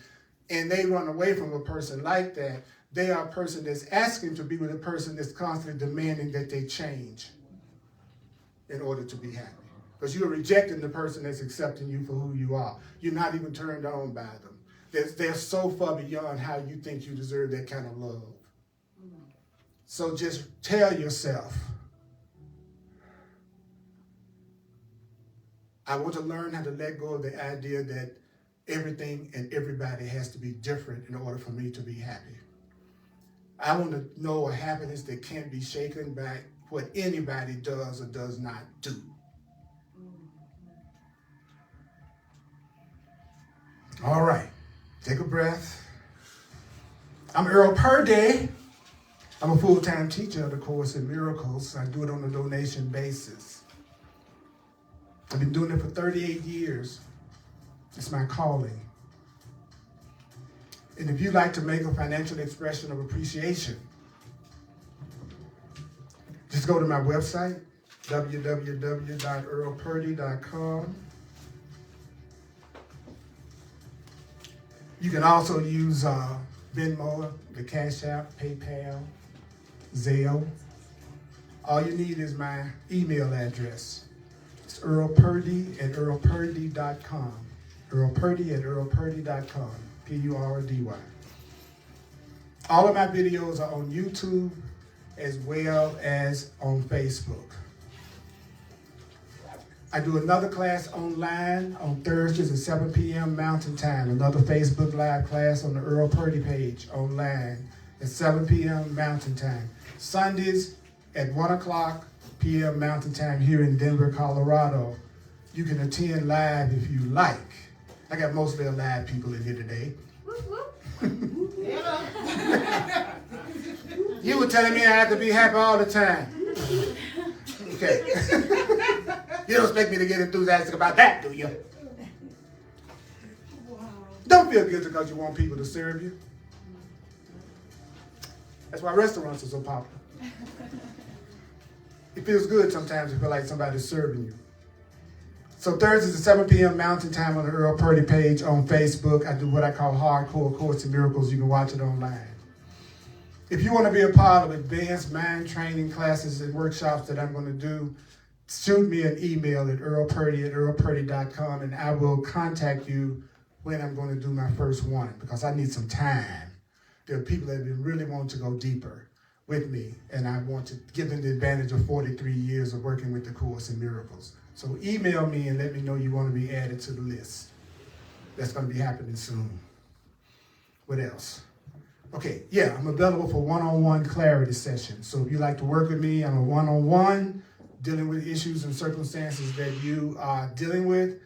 and they run away from a person like that, they are a person that's asking to be with a person that's constantly demanding that they change in order to be happy. Because you're rejecting the person that's accepting you for who you are. You're not even turned on by them. They're so far beyond how you think you deserve that kind of love. So just tell yourself, I want to learn how to let go of the idea that everything and everybody has to be different in order for me to be happy. I want to know a happiness that can't be shaken by what anybody does or does not do. All right, take a breath. I'm Earl Purdy. I'm a full-time teacher of the Course in Miracles. I do it on a donation basis. I've been doing it for 38 years. It's my calling. And if you'd like to make a financial expression of appreciation, just go to my website, www.earlpurdy.com. You can also use Venmo, the Cash App, PayPal, Zelle. All you need is my email address. It's earlpurdy@earlpurdy.com. earlpurdy@earlpurdy.com. Purdy. All of my videos are on YouTube as well as on Facebook. I do another class online on Thursdays at 7 p.m. Mountain Time. Another Facebook Live class on the Earl Purdy page online at 7 p.m. Mountain Time. Sundays at 1 o'clock p.m. Mountain Time here in Denver, Colorado. You can attend live if you like. I got mostly live people in here today. You were telling me I have to be happy all the time. Okay. You don't expect me to get enthusiastic about that, do you? Wow. Don't feel guilty because you want people to serve you. That's why restaurants are so popular. It feels good sometimes to feel like somebody's serving you. So Thursdays at 7 p.m. Mountain Time on the Earl Purdy page on Facebook. I do what I call Hardcore Course in Miracles. You can watch it online. If you want to be a part of advanced mind training classes and workshops that I'm going to do, shoot me an email at earlpurdy@earlpurdy.com, and I will contact you when I'm going to do my first one, because I need some time. There are people that really want to go deeper with me, and I want to give them the advantage of 43 years of working with the Course in Miracles. So email me and let me know you want to be added to the list. That's going to be happening soon. What else? Okay, yeah, I'm available for one-on-one clarity sessions. So if you like to work with me, I'm a one-on-one, dealing with issues and circumstances that you are dealing with.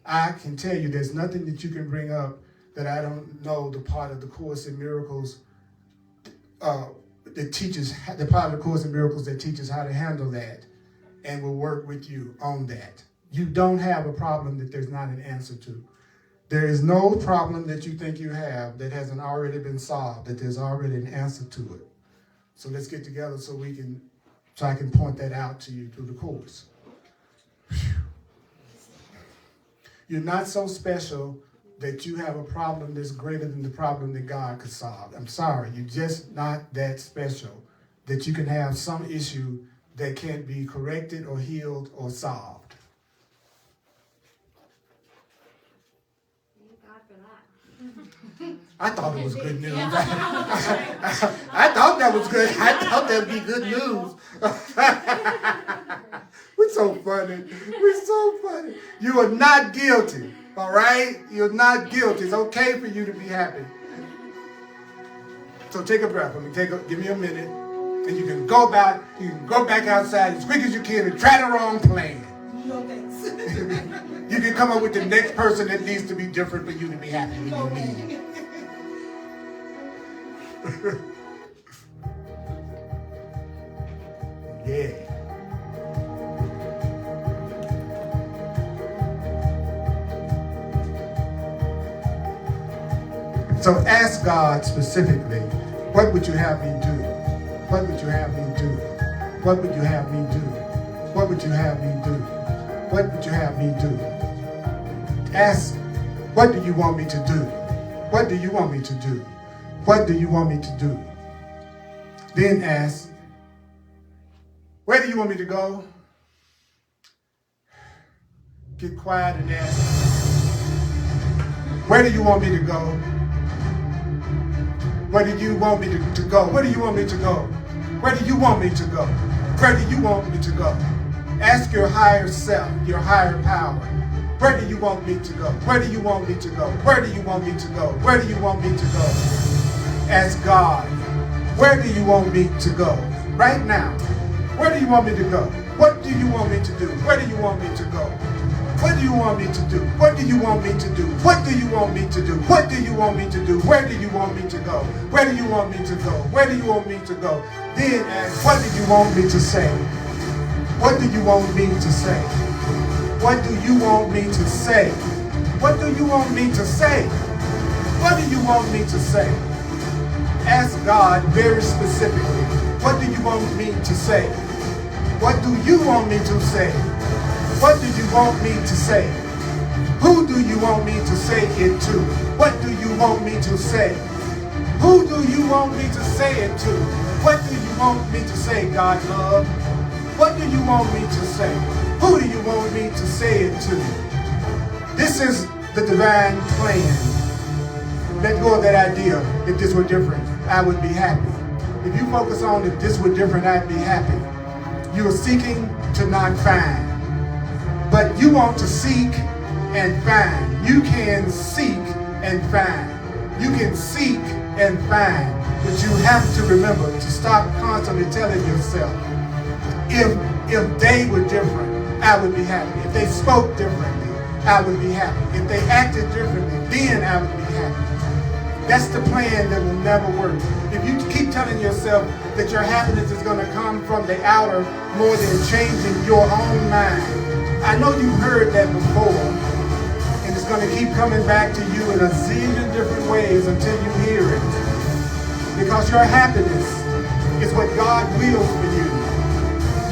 I can tell you there's nothing that you can bring up that I don't know the part of the Course in Miracles that teaches, the part of the Course in Miracles that teaches how to handle that, and will work with you on that. You don't have a problem that there's not an answer to. There is no problem that you think you have that hasn't already been solved, that there's already an answer to it. So let's get together so I can point that out to you through the Course. You're not so special that you have a problem that's greater than the problem that God could solve. I'm sorry, you're just not that special that you can have some issue that can't be corrected or healed or solved. God for that. I thought it was good news. I thought that was good. I thought that would be good news. We're so funny. We're so funny. You are not guilty. All right? You're not guilty. It's okay for you to be happy. So take a breath. Give me a minute. And you can go back outside as quick as you can and try the wrong plan. No thanks. You can come up with the next person that needs to be different for you to be happy when you leave. Yeah. So ask God specifically, what would you have me do? What would you have me do? What would you have me do? What would you have me do? What would you have me do? Ask, what do you want me to do? What do you want me to do? What do you want me to do? Then ask, where do you want me to go? Get quiet and ask, where do you want me to go? Where do you want me to go? Where do you want me to go? Where do you want me to go? Where do you want me to go? Ask your higher self, your higher power. Where do you want me to go? Where do you want me to go? Where do you want me to go? Where do you want me to go? Ask God, where do you want me to go? Right now, where do you want me to go? What do you want me to do? Where do you want me to go? What do you want me to do? What do you want me to do? What do you want me to do? What do you want me to do? Where do you want me to go? Where do you want me to go? Where do you want me to go? Then ask, what do you want me to say? What do you want me to say? What do you want me to say? What do you want me to say? What do you want me to say? Ask God very specifically, what do you want me to say? What do you want me to say? What do you want me to say? Who do you want me to say it to? What do you want me to say? Who do you want me to say it to? What do you want me to say, God love? What do you want me to say? Who do you want me to say it to? This is the divine plan. Let go of that idea. If this were different, I would be happy. If you focus on if this were different, I'd be happy. You are seeking to not find. But you want to seek and find. You can seek and find. You can seek and find. But you have to remember to stop constantly telling yourself, if they were different, I would be happy. If they spoke differently, I would be happy. If they acted differently, then I would be happy. That's the plan that will never work. If you keep telling yourself that your happiness is going to come from the outer more than changing your own mind, I know you've heard that before, and it's going to keep coming back to you in a zillion different ways until you hear it. Because your happiness is what God wills for you.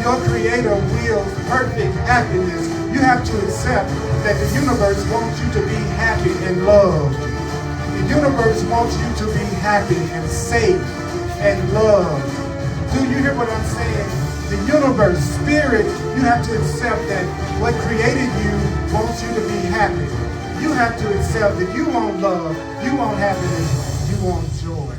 Your Creator wills perfect happiness. You have to accept that the universe wants you to be happy and loved. The universe wants you to be happy and safe and loved. Do you hear what I'm saying? The universe, spirit, you have to accept that what created you wants you to be happy. You have to accept that you want love, you want happiness, you want joy.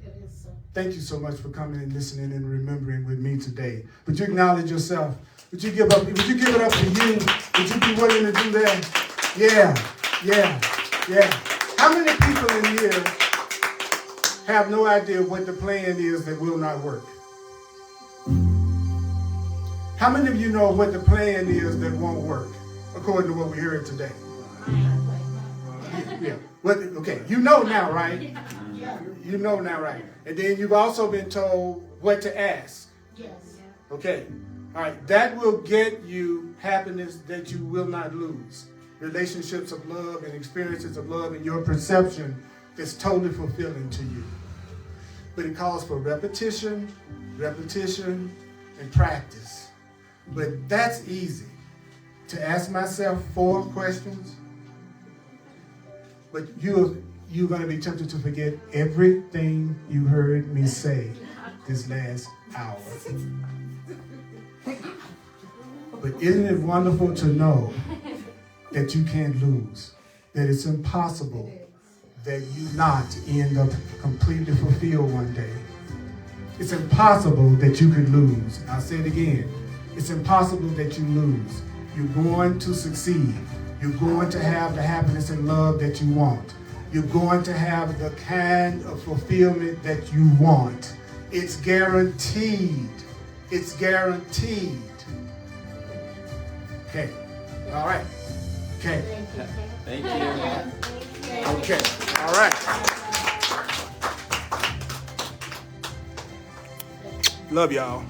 It is so. Thank you so much for coming and listening and remembering with me today. Would you acknowledge yourself? Would you give up? Would you give it up for you? Would you be willing to do that? Yeah. How many people in here have no idea what the plan is that will not work? How many of you know what the plan is that won't work, according to what we heard today? Yeah. Okay, you know now, right? You know now, right? And then you've also been told what to ask. Yes. Okay. All right. That will get you happiness that you will not lose. Relationships of love and experiences of love and your perception is totally fulfilling to you. But it calls for repetition, and practice. But that's easy. To ask myself 4 questions, but you're going to be tempted to forget everything you heard me say this last hour. But isn't it wonderful to know that you can't lose. That it's impossible that you not end up completely fulfilled one day. It's impossible that you could lose. I'll say it again. It's impossible that you lose. You're going to succeed. You're going to have the happiness and love that you want. You're going to have the kind of fulfillment that you want. It's guaranteed. It's guaranteed. Okay. All right. Okay. Thank you. Thank you. Okay. All right. Love y'all.